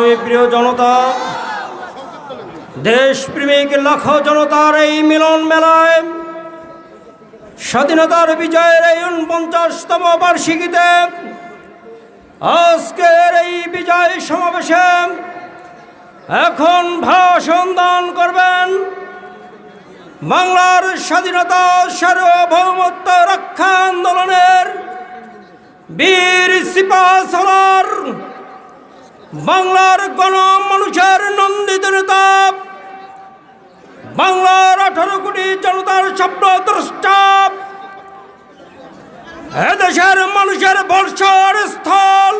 সংগ্রামী প্রিয় জনতা, দেশপ্রেমিক লাখো জনতার এই মিলন মেলায় স্বাধীনতার বিজয়ের এই ৪৯তম বার্ষিকীতে আজকের এই বিজয় সমাবেশে এখন ভাষণ দান করবেন বাংলার স্বাধীনতা সার্বভৌমত্ব রক্ষা আন্দোলনের বীর সিপাহসালার, বাংলার গণমানুষের নন্দিত নেতা, বাংলার ১৮ কোটি জনতার স্বপ্নদ্রষ্টা, এদেশের মানুষের বর্ষার স্থল,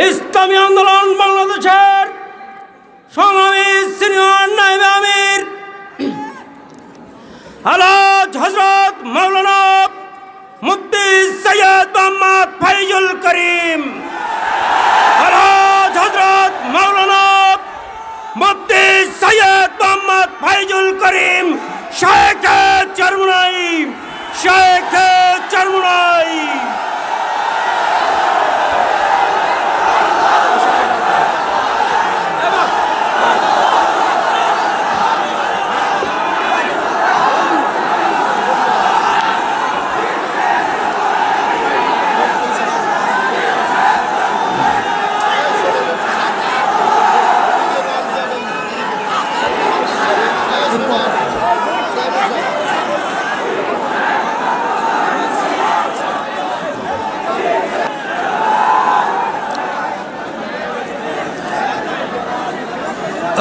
ইসলামী আন্দোলন বাংলাদেশের সংগ্রামী সিনিয়র নায়েবে আমির আলহাজ হযরত মাওলানা মুফতি সৈয়দ মোহাম্মদ ফাইজুল করিম, আলহাজ হযরত মাওলানা মুফতি সৈয়দ মোহাম্মদ ফাইজুল করিম শাইখে চরমোনাই, শাইখে চরমোনাই।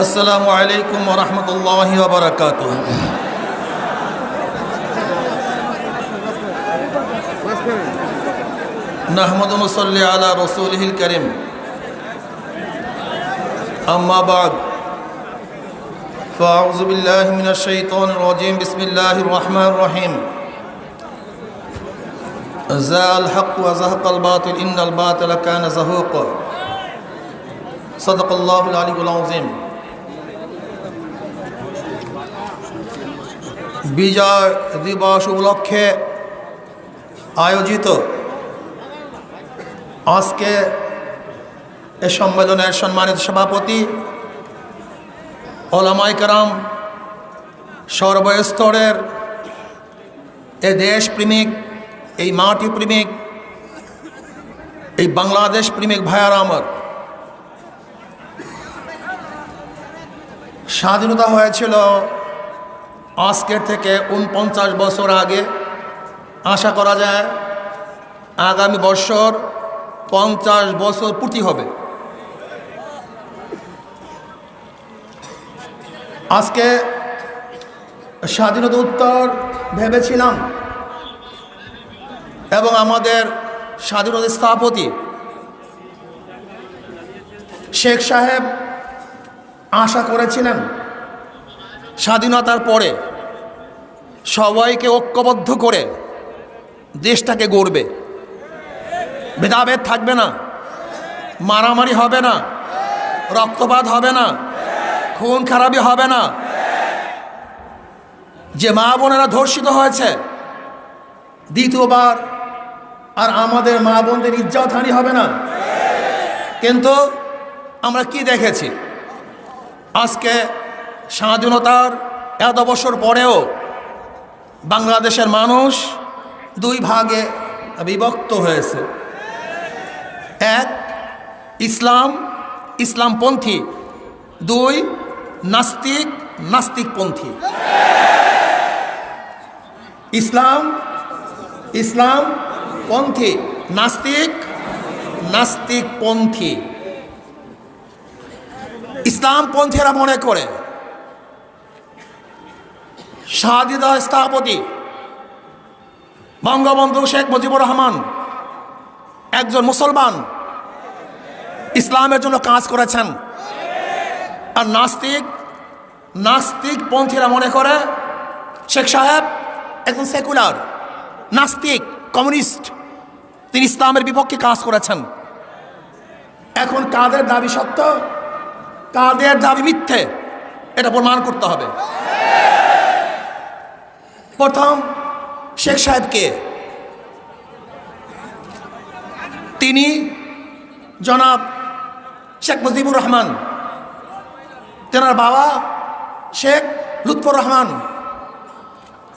আসসালামু আলাইকুম ওয়া রাহমাতুল্লাহি ওয়া বারাকাতুহু। নাহমাদু ওয়া নুসাল্লি আলা রাসূলিহিল কারীম, আম্মা বা'দ, ফাআউযু বিল্লাহি মিনাশ শাইতানির রাজীম, বিসমিল্লাহির রহমানির রহিম। জাআল হক ওয়া যাহাকাল বাতিল, ইন্নাল বাতিলা কানা যাহুকা। সাদাকাল্লাহুল আলিয়্যুল আযীম। বিজয় দিবস উপলক্ষে আয়োজিত আজকে এ সম্মেলনের সম্মানিত সভাপতি, ওলামায়ে কেরাম, সর্বস্তরের এ দেশপ্রেমিক, এই মাটি প্রেমিক, এই বাংলাদেশ প্রেমিক ভাইয়ারা আমার, স্বাধীনতা হয়েছিল আজকের থেকে ৪৯ বছর আগে। আশা করা যায় আগামী বছর ৫০ বছর পূর্তি হবে। আজকে স্বাধীনতা উত্তর ভেবেছিলাম এবং আমাদের স্বাধীনতা স্থপতি শেখ সাহেব আশা করেছিলেন স্বাধীনতার পরে সবাইকে ঐক্যবদ্ধ করে দেশটাকে গড়বে, ভেদাভেদ থাকবে না, মারামারি হবে না, রক্তপাত হবে না, খুন খারাপি হবে না, যে মা বোনেরা ধর্ষিত হয়েছে দ্বিতীয়বার আর আমাদের মা বোনদের ইজ্জতহানি হবে না। কিন্তু আমরা কি দেখেছি, আজকে স্বাধীনতার এত বছর পরেও বাংলাদেশের মানুষ দুই ভাগে বিভক্ত হয়েছে। এক, ইসলাম, ইসলামপন্থী; দুই, নাস্তিক, নাস্তিকপন্থী। ইসলাম, ইসলামপন্থী; নাস্তিক, নাস্তিকপন্থী। ইসলামপন্থীরা মনে করে স্বাধীনতা স্থপতি বঙ্গবন্ধু শেখ মুজিবুর রহমান একজন মুসলমান, ইসলামের জন্য কাজ করেছেন। আর নাস্তিকপন্থীরা মনে করে শেখ সাহেব একজন সেকুলার, নাস্তিক, কমিউনিস্ট, তিনি ইসলামের বিপক্ষে কাজ করেছেন। এখন কাদের দাবি সত্য, কাদের দাবি মিথ্যে, এটা প্রমাণ করতে হবে। প্রথম, শেখ সাহেবকে, তিনি জনাব শেখ মুজিবুর রহমান, তেনার বাবা শেখ লুৎফর রহমান,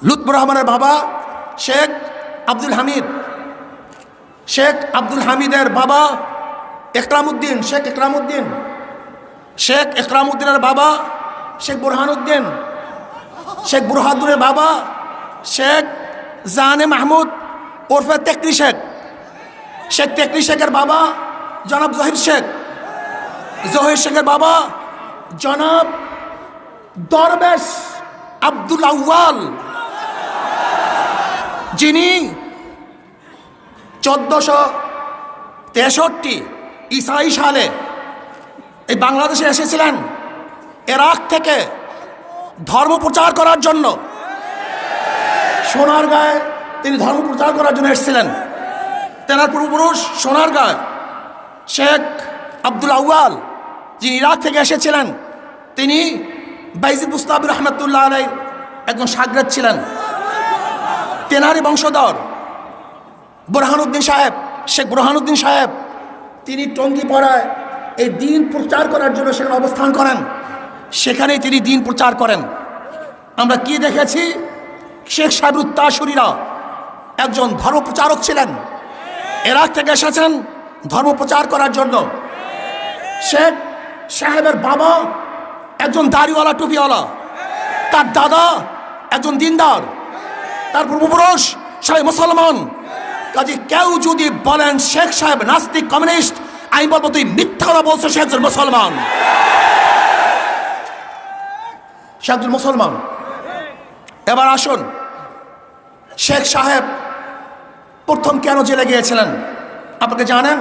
লুৎফর রহমানের বাবা শেখ আব্দুল হামিদ, শেখ আব্দুল হামিদের বাবা একরামউদ্দিন, শেখ একরামউদ্দিন, শেখ একরামউদ্দিনের বাবা শেখ বুরহানুদ্দিন, শেখ বুরহানুদ্দিনের বাবা শেখ জাহানে মাহমুদ ওরফে তেকরি শেখ, শেখ তেকরি শেখের বাবা জনাব জহির শেখ, জহির শেখের বাবা জনাব দরবেশ আব্দুল আউয়াল, যিনি 1463 ঈসাই সালে এই বাংলাদেশে এসেছিলেন ইরাক থেকে ধর্ম প্রচার করার জন্য। সোনারগাঁয়ে তিনি ধর্ম প্রচার করার জন্য এসেছিলেন। তেনার পূর্বপুরুষ সোনারগাঁয় শেখ আব্দুল আউয়াল, যিনি ইরাক থেকে এসেছিলেন, তিনি বাইজিদ বুস্তাবি রহমতুল্লাহ আলাইহির একজন শাগরেদ ছিলেন। তেনারই বংশধর বুরহানুদ্দিন সাহেব, শেখ বুরহানুদ্দিন সাহেব, তিনি টঙ্গীপাড়ায় এই দিন প্রচার করার জন্য সেখানে অবস্থান করেন। সেখানেই তিনি দিন প্রচার করেন। আমরা কি দেখেছি? শেখ সাহেবের উত্তরসূরিরা একজন ধর্ম প্রচারক ছিলেন, ইরাক থেকে এসেছেন ধর্ম প্রচার করার জন্য। শেখ সাহেবের বাবা একজন দাড়িওয়ালা টুপিওয়ালা, তার দাদা একজন দিনদার, তার পূর্বপুরুষ সবাই মুসলমান। কাজে কেউ যদি বলেন শেখ সাহেব নাস্তিক কমিউনিস্ট, আমি বলবো তুই মিথ্যা কথা বলছো, সে একজন মুসলমান, সে একজন মুসলমান। এবার আসুন, শেখ সাহেব প্রথম কেন জেলে গিয়েছিলেন আপনাকে জানেন?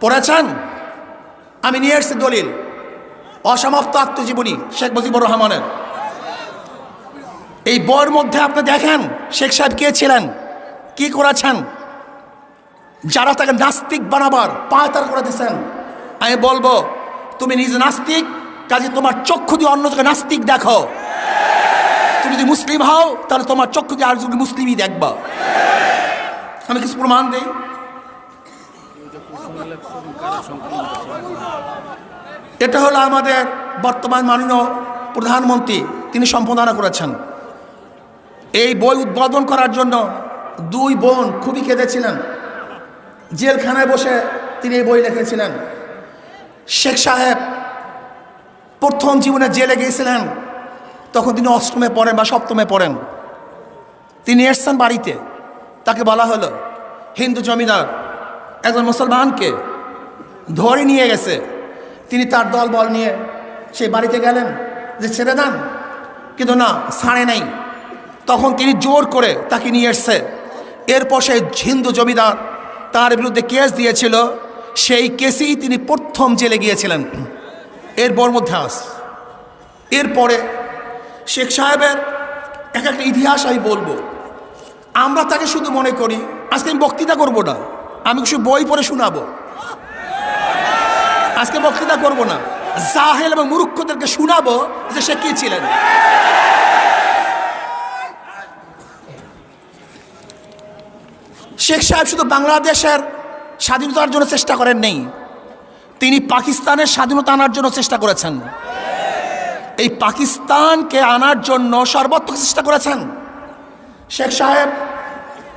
পড়েছেন? আমি নিয়ে এসেছি দলিল, অসমাপ্ত আত্মজীবনী শেখ মুজিবুর রহমানের। এই বইয়ের মধ্যে আপনি দেখেন শেখ সাহেব কে ছিলেন, কি করেছেন। যারা তাকে নাস্তিক বানাবার পায়তারা করে দিয়েছেন, আমি বলবো তুমি নিজে নাস্তিক, কাজে তোমার চক্ষু দিয়ে অন্যকে নাস্তিক দেখো। তুমি যদি মুসলিম হও তাহলে তোমার চক্ষু দিয়ে আরেকজন মুসলিমই দেখবা। আমি কিছু প্রমাণ দিই। এটা হলো আমাদের বর্তমান মাননীয় প্রধানমন্ত্রী, তিনি সম্পাদনা করেছেন। এই বই উদ্বোধন করার জন্য দুই বোন খুবই কেঁদেছিলেন। জেলখানায় বসে তিনি এই বই লিখেছিলেন। শেখ সাহেব প্রথম জীবনে জেলে গিয়েছিলেন, তখন তিনি অষ্টমে পড়েন বা সপ্তমে পড়েন। তিনি এসছেন বাড়িতে, তাকে বলা হলো হিন্দু জমিদার একজন মুসলমানকে ধরে নিয়ে গেছে। তিনি তার দল বল নিয়ে সেই বাড়িতে গেলেন যে ছেড়ে দেন, কিন্তু না, ছাড়ে নাই। তখন তিনি জোর করে তাকে নিয়ে এসছে। এরপর সেই হিন্দু জমিদার তার বিরুদ্ধে কেস দিয়েছিল, সেই কেসেই তিনি প্রথম জেলে গিয়েছিলেন। এরপর মধ্যে এরপরে শেখ সাহেবের এক একটা ইতিহাস আমি বলবো। আমরা তাকে শুধু মনে করি, আজকে আমি বক্তৃতা করব না, আমি কিছু বই পড়ে শোনাবো। আজকে বক্তৃতা করব না, জাহেল এবং মূর্খদেরকে শোনাবো যে সে কি ছিলেন। শেখ সাহেব শুধু বাংলাদেশের স্বাধীনতার জন্য চেষ্টা করেন নেই, তিনি পাকিস্তানের স্বাধীনতা আনার জন্য চেষ্টা করেছেন। এই পাকিস্তানকে আনার জন্য সর্বাত্মক চেষ্টা করেছেন। শেখ সাহেব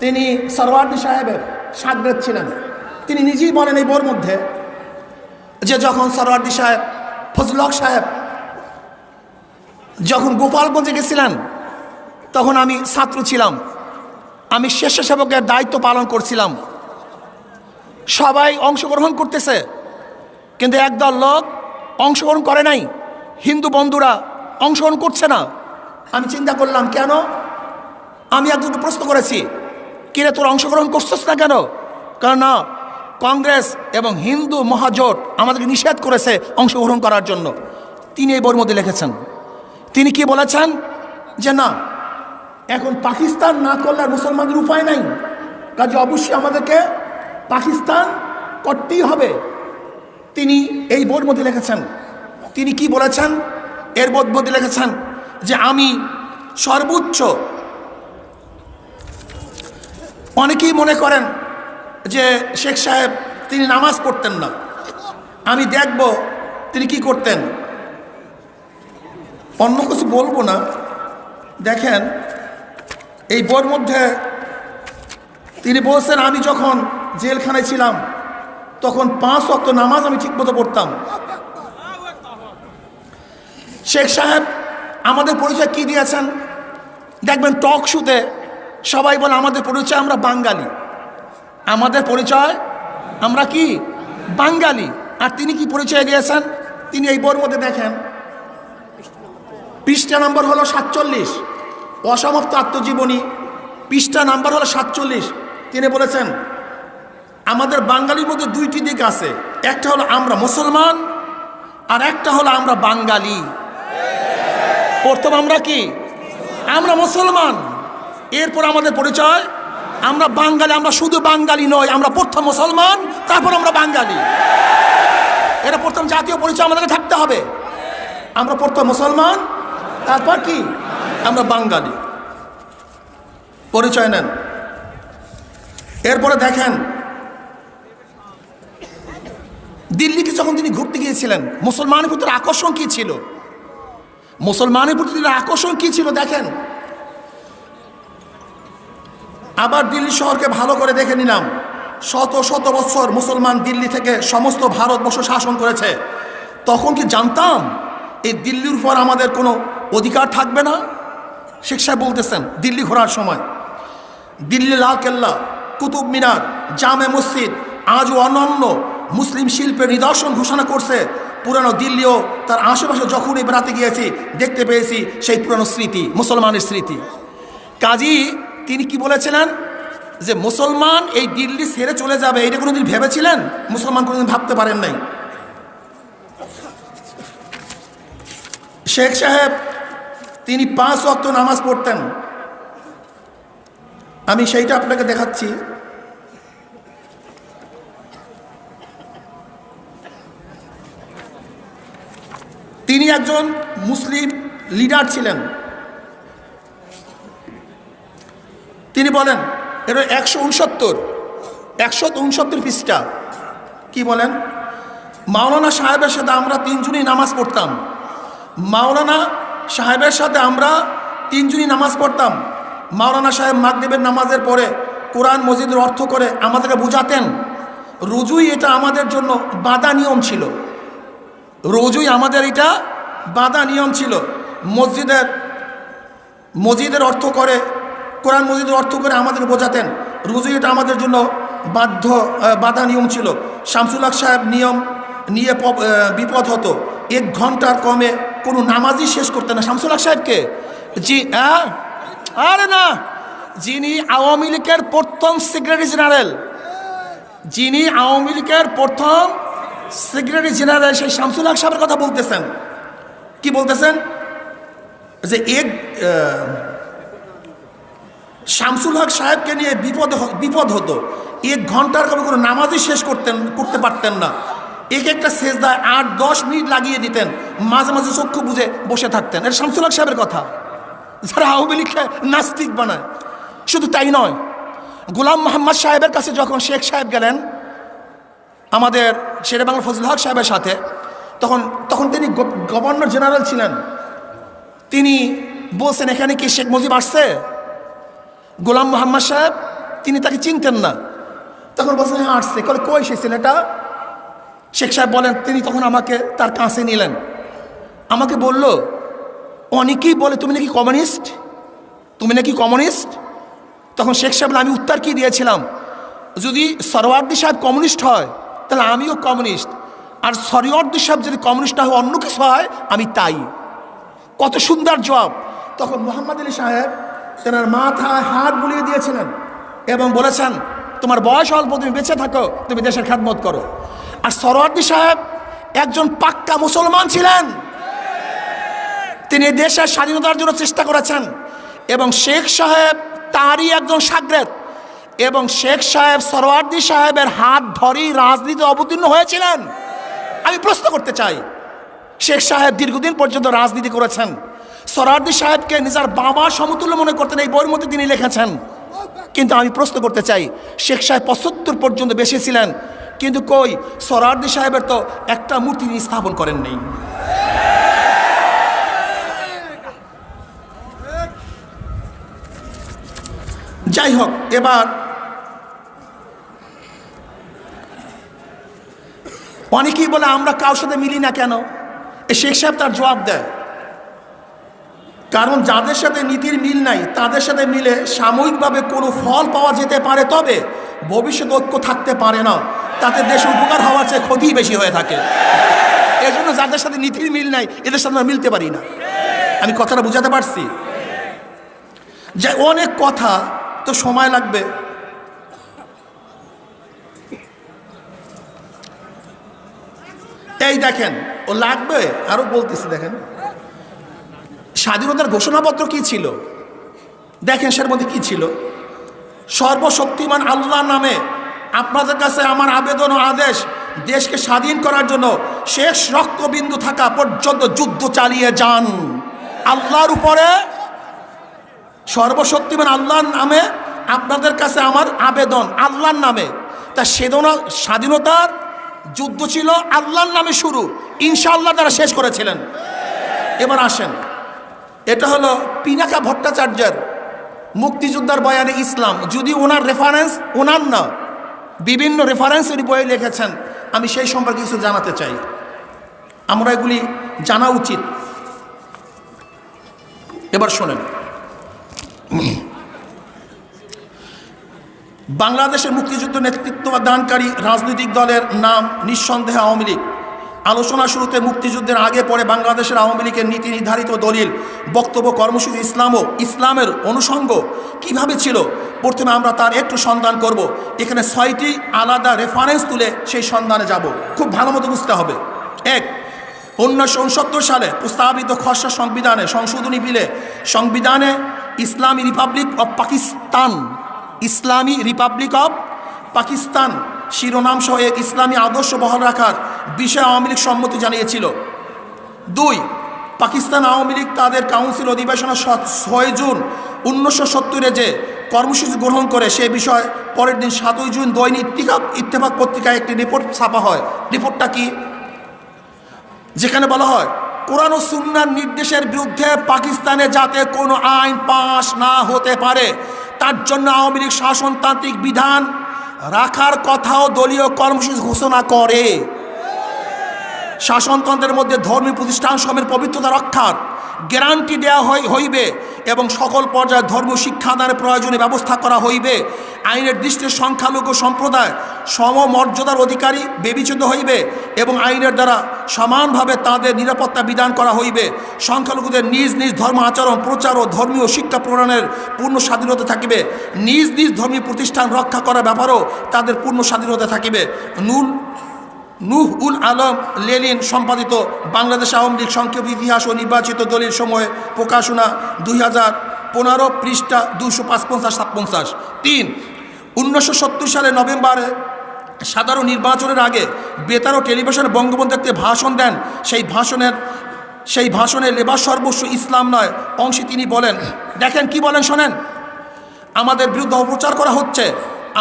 তিনি সরওয়ার্দী সাহেবের শাগরেদ ছিলেন। তিনি নিজেই বলেন এই বইয়ের মধ্যে যে যখন সরওয়ার্দী সাহেব, ফজলুল হক সাহেব যখন গোপালগঞ্জে গেছিলেন, তখন আমি ছাত্র ছিলাম, আমি স্বেচ্ছাসেবকের দায়িত্ব পালন করছিলাম। সবাই অংশগ্রহণ করতেছে, কিন্তু একদল লোক অংশগ্রহণ করে নাই, হিন্দু বন্ধুরা অংশগ্রহণ করছে না। আমি চিন্তা করলাম কেন? আমি একজনকে প্রশ্ন করেছি, কিরে তোর অংশগ্রহণ করছিস না কেন? কারণ না, কংগ্রেস এবং হিন্দু মহাজোট আমাদেরকে নিষেধ করেছে অংশগ্রহণ করার জন্য। তিনি এই বইয়ের মধ্যে লিখেছেন। তিনি কি বলেছেন যে না, এখন পাকিস্তান না করলে আর মুসলমানদের উপায় নাই, কাজে অবশ্যই আমাদেরকে পাকিস্তান করতেই হবে। তিনি এই বইয়ের মধ্যে লিখেছেন। তিনি কি বলেছেন? এর মধ্যে লিখেছেন যে আমি সর্বোচ্চ, অনেকেই মনে করেন যে শেখ সাহেব তিনি নামাজ পড়তেন না, আমি দেখব তিনি কি করতেন। অন্য কিছু বলবো না। দেখেন এই বইয়ের মধ্যে তিনি বলছেন, আমি যখন জেলখানায় ছিলাম তখন 5 ওয়াক্ত নামাজ আমি ঠিকমতো পড়তাম। শেখ সাহেব আমাদের পরিচয় কি দিয়েছেন দেখবেন, টক শুতে সবাই বলে আমাদের পরিচয় আমরা বাঙালি, আমাদের পরিচয় আমরা কি বাঙালি। আর তিনি কি পরিচয় দিয়েছেন, তিনি এই বইয়ের মধ্যে দেখেন পৃষ্ঠা নম্বর হলো 47, অসমাপ্ত আত্মজীবনী, পৃষ্ঠা নাম্বার হলো 47। তিনি বলেছেন আমাদের বাঙালির মধ্যে 2টি দিক আছে, একটা হলো আমরা মুসলমান আর একটা হলো আমরা বাঙালি। প্রথম আমরা কি, আমরা মুসলমান, এরপর আমাদের পরিচয় আমরা বাঙালি। আমরা শুধু বাঙালি নয়, আমরা প্রথম মুসলমান, তারপর আমরা বাঙালি। এটা প্রথম জাতীয় পরিচয় আমাদেরকে থাকতে হবে। আমরা প্রথম মুসলমান, তারপর কি আমরা বাঙালি। পরিচয় নেন। এরপরে দেখেন দিল্লিতে যখন তিনি ঘুরতে গিয়েছিলেন, মুসলমানের প্রতি আকর্ষণ কি ছিল, মুসলমানের প্রতি আকর্ষণ কি ছিল দেখেন। আবার দিল্লি শহরকে ভালো করে দেখে নিলাম, শত শত বছর মুসলমান দিল্লি থেকে সমস্ত ভারতবর্ষ শাসন করেছে। তখন কি জানতাম এই দিল্লির উপর আমাদের কোনো অধিকার থাকবে না? শেখ সাহেব বলতেছেন দিল্লি ঘোরার সময়, দিল্লি লাল কেল্লা, কুতুব মিনার, জামে মসজিদ আজও অনন্য মুসলিম শিল্পের নিদর্শন ঘোষণা করছে। পুরানো দিল্লিও তার আশেপাশে যখনই বেড়াতে গিয়েছি দেখতে পেয়েছি সেই পুরানো স্মৃতি, মুসলমানের স্মৃতি। কাজী তিনি কি বলেছিলেন যে মুসলমান এই দিল্লি ছেড়ে চলে যাবে, এটা কোনোদিন ভেবেছিলেন? মুসলমান কোনোদিন ভাবতে পারেন নাই। শেখ সাহেব তিনি 5 ওয়াক্ত নামাজ পড়তেন। আমি সেইটা আপনাকে দেখাচ্ছি। তিনি একজন মুসলিম লিডার ছিলেন। তিনি বলেন, এর 169 পৃষ্ঠা, কি বলেন, মাওলানা সাহেবের সাথে আমরা 3 জনই নামাজ পড়তাম। মাওলানা সাহেবের সাথে আমরা 3 জনই নামাজ পড়তাম। মাওলানা সাহেব মাগরিবের নামাজের পরে কোরআন মজিদের অর্থ করে আমাদেরকে বুঝাতেন। রোজই এটা আমাদের জন্য বাঁধা নিয়ম ছিল, রোজই আমাদের এটা বাঁধা নিয়ম ছিল। মসজিদের অর্থ করে, কোরআন মজিদের অর্থ করে আমাদের বোঝাতেন। রোজই এটা আমাদের জন্য বাঁধা নিয়ম ছিল। শামসুল হক সাহেব নিয়ম নিয়ে বিপদ হতো, 1 ঘন্টার কমে কোনো নামাজই শেষ করতেন না। শামসুল হক সাহেবকে আরে না, যিনি আওয়ামী লীগের প্রথম সেক্রেটারি জেনারেল, যিনি আওয়ামী লীগের প্রথম সেক্রেটারি জেনারেল, সেই শামসুল হক সাহেবের কথা বলতেছেন। কি বলতেছেন যে শামসুল হক সাহেবকে নিয়ে বিপদ হতো, 1 ঘন্টার কমে কোনো নামাজই শেষ করতে পারতেন না। একটা সেজদায় 8-10 মিনিট লাগিয়ে দিতেন, মাঝে মাঝে চক্ষু বুঝে বসে থাকতেন। এটা শামসুল হক সাহেবের কথা, যারা আওয়ামী লীগকে নাস্তিক বানায়। শুধু তাই নয়, গোলাম মোহাম্মদ সাহেবের কাছে যখন শেখ সাহেব গেলেন আমাদের শেরে বাংলা ফজলুল হক সাহেবের সাথে, তখন তিনি গভর্নর জেনারেল ছিলেন। তিনি বলছেন, এখানে কি শেখ মুজিব আসছে? গোলাম মোহাম্মদ সাহেব তিনি তাকে চিনতেন না। তখন বলছেন, হ্যাঁ আসছে। কই সে ছেলেটা? শেখ সাহেব বলেন, তিনি তখন আমাকে তার কাছে নিলেন, আমাকে বলল, অনেকেই বলে তুমি নাকি কমিউনিস্ট, তুমি নাকি কমিউনিস্ট। তখন শেখ সাহেব আমি উত্তর কি দিয়েছিলাম, যদি সরওয়ার্দী সাহেব কমিউনিস্ট হয় তাহলে আমিও কমিউনিস্ট, আর সরওয়ার্দী সাহেব যদি কমিউনিস্ট না হয়, অন্য কিছু হয়, আমি তাই। কত সুন্দর জবাব। তখন মোহাম্মদ আলী সাহেব তেনার মাথায় হাত বুলিয়ে দিয়েছিলেন এবং বলেছেন, তোমার বয়স অল্প, তুমি বেঁচে থাকো, তুমি দেশের খেদমত করো। আর সরওয়ার্দী সাহেব একজন পাক্কা মুসলমান ছিলেন, তিনি দেশের স্বাধীনতার জন্য চেষ্টা করেছেন এবং শেখ সাহেব তারই একজন শাগরেদ, এবং শেখ সাহেব সরওয়ার্দী সাহেবের হাত ধরেই রাজনীতি অবতীর্ণ হয়েছিলেন। আমি প্রশ্ন করতে চাই, শেখ সাহেব দীর্ঘদিন পর্যন্ত রাজনীতি করেছেন, সরওয়ার্দী সাহেবকে নিজের বাবার সমতুল্য মনে করতেন, এই বইয়ের মধ্যে তিনি লিখেছেন। কিন্তু আমি প্রশ্ন করতে চাই, শেখ সাহেব 75 পর্যন্ত বেঁচে ছিলেন, কিন্তু কই সোহরাওয়ার্দী সাহেবের তো একটা মূর্তি তিনি স্থাপন করেন নেই। যাই হোক, এবার অনেকেই বলে আমরা কারোর সাথে মিলি না কেন। শেখ সাহেব তার জবাব দেয়, কারণ যাদের সাথে নীতির মিল নাই তাদের সাথে মিলে সাময়িকভাবে কোনো ফল পাওয়া যেতে পারে, তবে ভবিষ্যৎ ঐক্য থাকতে পারে না। তাতে দেশের উপকার হওয়ার চেয়ে ক্ষতি বেশি হয়ে থাকে। এজন্য যাদের সাথে নীতির মিল নাই এদের সাথে আমরা মিলতে পারি না। আমি কথাটা বুঝাতে পারছি? যে অনেক কথা তো সময় লাগবে। এই দেখেন, ও লাগবে আরো বলতেছি। দেখেন স্বাধীনতার ঘোষণাপত্র কি ছিল, দেখেন সের মধ্যে কি ছিল। সর্বশক্তিমান আল্লাহর নামে আপনাদের কাছে আমার আবেদন ও আদেশ, দেশকে স্বাধীন করার জন্য শেষ রক্তবিন্দু থাকা পর্যন্ত যুদ্ধ চালিয়ে যান। আল্লাহর উপরে, সর্বশক্তিমান আল্লাহর নামে আপনাদের কাছে আমার আবেদন, আল্লাহর নামে। তা সেদিন স্বাধীনতার যুদ্ধ ছিল আল্লাহর নামে শুরু, ইনশাআল্লাহ তারা শেষ করেছিলেন। এবার আসেন, এটা হলো পিনাকা ভট্টাচার্যের মুক্তিযোদ্ধার বয়ানে ইসলাম। যদি ওনার রেফারেন্স, ওনার না, বিভিন্ন রেফারেন্সের বইয়ে লিখেছেন, আমি সেই সম্পর্কে কিছু জানাতে চাই। আমরা এগুলি জানা উচিত। এবার শোনেন, বাংলাদেশের মুক্তিযুদ্ধ নেতৃত্ব দানকারী রাজনৈতিক দলের নাম নিঃসন্দেহে আওয়ামী লীগ। আলোচনা শুরুতে মুক্তিযুদ্ধের আগে পরে বাংলাদেশের আওয়ামী লীগের নীতি নির্ধারিত দলিল, বক্তব্য, কর্মসূচি, ইসলাম ও ইসলামের অনুষঙ্গ কিভাবে ছিল, প্রথমে আমরা তার একটু সন্ধান করব। এখানে 6টি আলাদা রেফারেন্স তুলে সেই সন্ধানে যাব। খুব ভালো মতো বুঝতে হবে। 1, 1969 সালে প্রস্তাবিত খসড়া সংবিধানে সংশোধনী বিলে সংবিধানে ইসলামী Republic of Pakistan, Islami Republic of Pakistan শিরোনাম সহ এক ইসলামী আদর্শ বহাল রাখার বিষয়ে আওয়ামী লীগ সম্মতি জানিয়েছিল। 2, পাকিস্তান আওয়ামী লীগ তাদের কাউন্সিল অধিবেশনের 6 জুন 1970 যে কর্মসূচি গ্রহণ করে সে বিষয়ে পরের দিন 7 জুন দৈনিক ইত্তেফাক পত্রিকায় একটি রিপোর্ট ছাপা হয়। রিপোর্টটা কি? যেখানে বলা হয় কোরআন ও সুন্নাহর নির্দেশের বিরুদ্ধে পাকিস্তানে যাতে কোনো আইন পাশ না হতে পারে তার জন্য আওয়ামী লীগ শাসনতান্ত্রিক বিধান রাখার কথাও দলীয় কর্মসূচি ঘোষণা করে। শাসনতন্ত্রের মধ্যে ধর্মীয় প্রতিষ্ঠান সমূহের পবিত্রতা রক্ষার গ্যারান্টি দেওয়া হইবে এবং সকল পর্যায়ে ধর্মীয় শিক্ষাদানের প্রয়োজনীয় ব্যবস্থা করা হইবে। আইনের দৃষ্টিতে সংখ্যালঘু সম্প্রদায় সমমর্যাদার অধিকারী বিবেচিত হইবে এবং আইনের দ্বারা সমানভাবে তাদের নিরাপত্তা বিধান করা হইবে। সংখ্যালঘুদের নিজ নিজ ধর্ম আচরণ, প্রচার ও ধর্মীয় শিক্ষা প্রদানের পূর্ণ স্বাধীনতা থাকিবে। নিজ নিজ ধর্মীয় প্রতিষ্ঠান রক্ষা করার ব্যাপারেও তাদের পূর্ণ স্বাধীনতা থাকিবে। নূহ উল আলম লেলিন সম্পাদিত বাংলাদেশ আওয়ামী লীগ সংক্ষেপ ইতিহাস ও নির্বাচিত দলের সময় প্রকাশনা 2015 পৃষ্ঠা 255-57। 3, 1970 সালে নভেম্বরে সাধারণ নির্বাচনের আগে বেতার ও টেলিভিশনে বঙ্গবন্ধু একটি ভাষণ দেন। সেই ভাষণে লেবার সর্বস্ব ইসলাম নয় অংশে তিনি বলেন, দেখেন কি বলেন শোনেন, আমাদের বিরুদ্ধে অপপ্রচার করা হচ্ছে,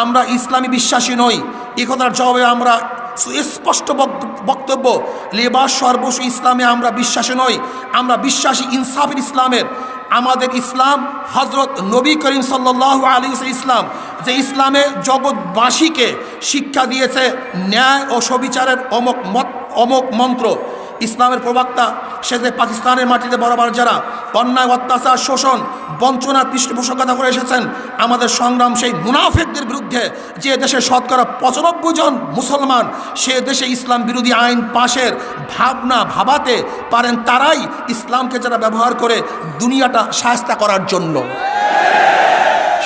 আমরা ইসলামী বিশ্বাসী নই। এই কথার জবাবে আমরা সুস্পষ্ট বক্তব্য, লেবার সর্বস্ব ইসলামে আমরা বিশ্বাসী নই, আমরা বিশ্বাসী ইনসাফের ইসলামের। আমাদের ইসলাম হজরত নবী করিম সাল্লাল্লাহু আলাইহি ওয়াসাল্লাম ইসলাম, যে ইসলামে জগৎবাসীকে শিক্ষা দিয়েছে ন্যায় ও সবিচারের অমোঘ মন্ত্র। ইসলামের প্রবক্তা সে যে পাকিস্তানের মাটিতে বরাবর যারা অন্যায়, অত্যাচার, শোষণ, বঞ্চনার পৃষ্ঠপোষকতা করে এসেছেন, আমাদের সংগ্রাম সেই মুনাফিকদের বিরুদ্ধে। যে দেশে শতকরা 95 জন মুসলমান সে দেশে ইসলাম বিরোধী আইন পাশের ভাবনা ভাবাতে পারেন, তারাই ইসলামকে যারা ব্যবহার করে দুনিয়াটা শায়েস্তা করার জন্য।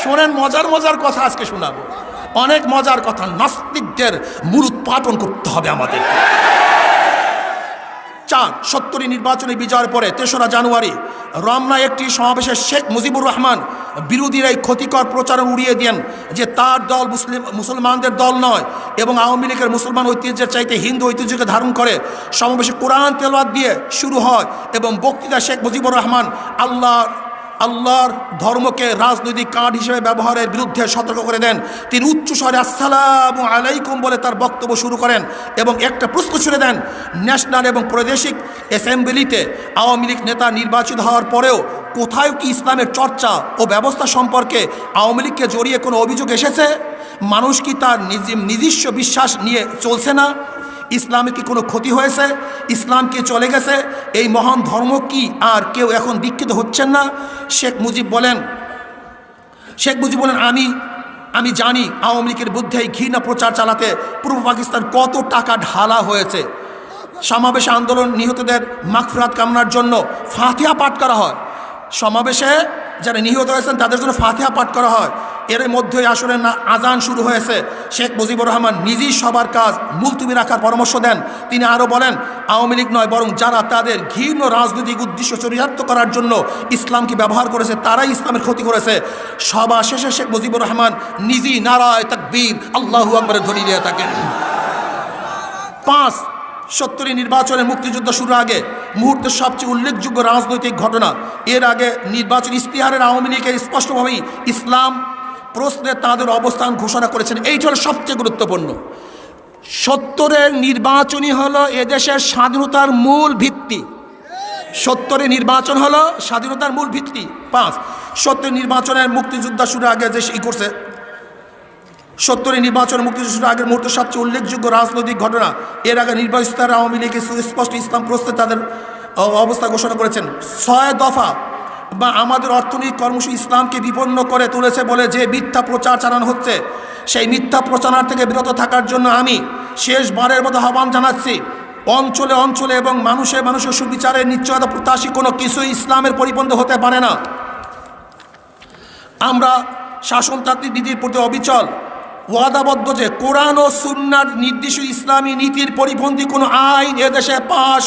শোনেন, মজার মজার কথা আজকে শোনাবো, অনেক মজার কথা। নাস্তিকদের মূল উৎপাটন করতে হবে আমাদের। 4, 70 নির্বাচনী বিজয়ের পরে 3রা জানুয়ারি রমনায় একটি সমাবেশে শেখ মুজিবুর রহমান বিরোধীর এই ক্ষতিকর প্রচারণ উড়িয়ে দেন যে তার দল মুসলমানদের দল নয় এবং আওয়ামী লীগের মুসলমান ঐতিহ্যের চাইতে হিন্দু ঐতিহ্যকে ধারণ করে। সমাবেশে কোরআন তেলাওয়াত দিয়ে শুরু হয় এবং বক্তৃতা শেখ মুজিবুর রহমান আল্লাহর ধর্মকে রাজনৈতিক কার্ড হিসেবে ব্যবহারের বিরুদ্ধে সতর্ক করে দেন। তিনি উচ্চস্বরে আসসালামু আলাইকুম বলে তার বক্তব্য শুরু করেন এবং একটা প্রশ্ন ছুড়ে দেন, ন্যাশনাল এবং প্রাদেশিক অ্যাসেম্বলিতে আওয়ামী লীগ নেতা নির্বাচিত হওয়ার পরেও কোথাও কি ইসলামের চর্চা ও ব্যবস্থা সম্পর্কে আওয়ামী লীগকে জড়িয়ে কোনো অভিযোগ এসেছে? মানুষ কি তার নিজস্ব বিশ্বাস নিয়ে চলছে না? ইসলামে কি কোনো ক্ষতি হয়েছে? ইসলাম কি চলে গেছে? এই মহান ধর্ম কি আর কেউ এখন দীক্ষিত হচ্ছেন না? শেখ মুজিব বলেন আমি জানি আওয়ামী লীগের বিরুদ্ধে এই ঘৃণা প্রচার চালাতে পূর্ব পাকিস্তান কত টাকা ঢালা হয়েছে। সমাবেশে আন্দোলন নিহতদের মাগফিরাত কামনার জন্য ফাতিহা পাঠ করা হয়। সমাবেশে যারা নিহত হয়েছেন তাদের জন্য ফাতিহা পাঠ করা হয়। এর মধ্যেই আসলে আজান শুরু হয়েছে। শেখ মুজিবুর রহমান নিজেই সবার কাজ মুলতবি রাখার পরামর্শ দেন। তিনি আরও বলেন, আওয়ামী লীগ নয় বরং যারা তাদের ঘৃণ্য রাজনৈতিক উদ্দেশ্য চরিতার্থ করার জন্য ইসলামকে ব্যবহার করেছে তারাই ইসলামের ক্ষতি করেছে। সভা শেষে শেখ মুজিবুর রহমান নিজেই নারায়ে তাকবীর আল্লাহু আকবার ধ্বনি দিয়ে থাকেন। 5 70 নির্বাচনের মুক্তিযুদ্ধ শুরুর আগে মুহূর্তের সবচেয়ে উল্লেখযোগ্য রাজনৈতিক ঘটনা। এর আগে নির্বাচন ইস্তিহারের আওয়ামী লীগের স্পষ্টভাবেই ইসলাম প্রশ্নে তাদের অবস্থান ঘোষণা করেছেন। এইটা হলো সবচেয়ে গুরুত্বপূর্ণ। 70-এর নির্বাচনই হলো এদেশের স্বাধীনতার মূল ভিত্তি। 70-এর নির্বাচন হলো স্বাধীনতার মূল ভিত্তি। 5 70 নির্বাচনের মুক্তিযুদ্ধ শুরুর আগে যে করছে 70 নির্বাচন মুক্তিযুদ্ধ আগের মুহূর্তে সবচেয়ে উল্লেখযোগ্য রাজনৈতিক ঘটনা। এর আগে নির্বাচিত আওয়ামী লীগের সুস্পষ্ট ইসলাম প্রশ্নে তাদের অবস্থা ঘোষণা করেছেন। 6 দফা বা আমাদের অর্থনৈতিক কর্মসূচি ইসলামকে বিপন্ন করে তুলেছে বলে যে মিথ্যা প্রচার চালানো হচ্ছে, সেই মিথ্যা প্রচার থেকে বিরত থাকার জন্য আমি শেষবারের মতো আহ্বান জানাচ্ছি। অঞ্চলে অঞ্চলে এবং মানুষের সুবিচারের নিশ্চয়তা প্রত্যাশী কোনো কিছুই ইসলামের পরিপন্থী হতে পারে না। আমরা শাসনতান্ত্রিক নীতির প্রতি অবিচল ওয়াদাবদ্ধ যে কোরআন ও সুন্নাহর নির্দিষ্ট ইসলামী নীতির পরিপন্থী কোনো আইন এদেশে পাশ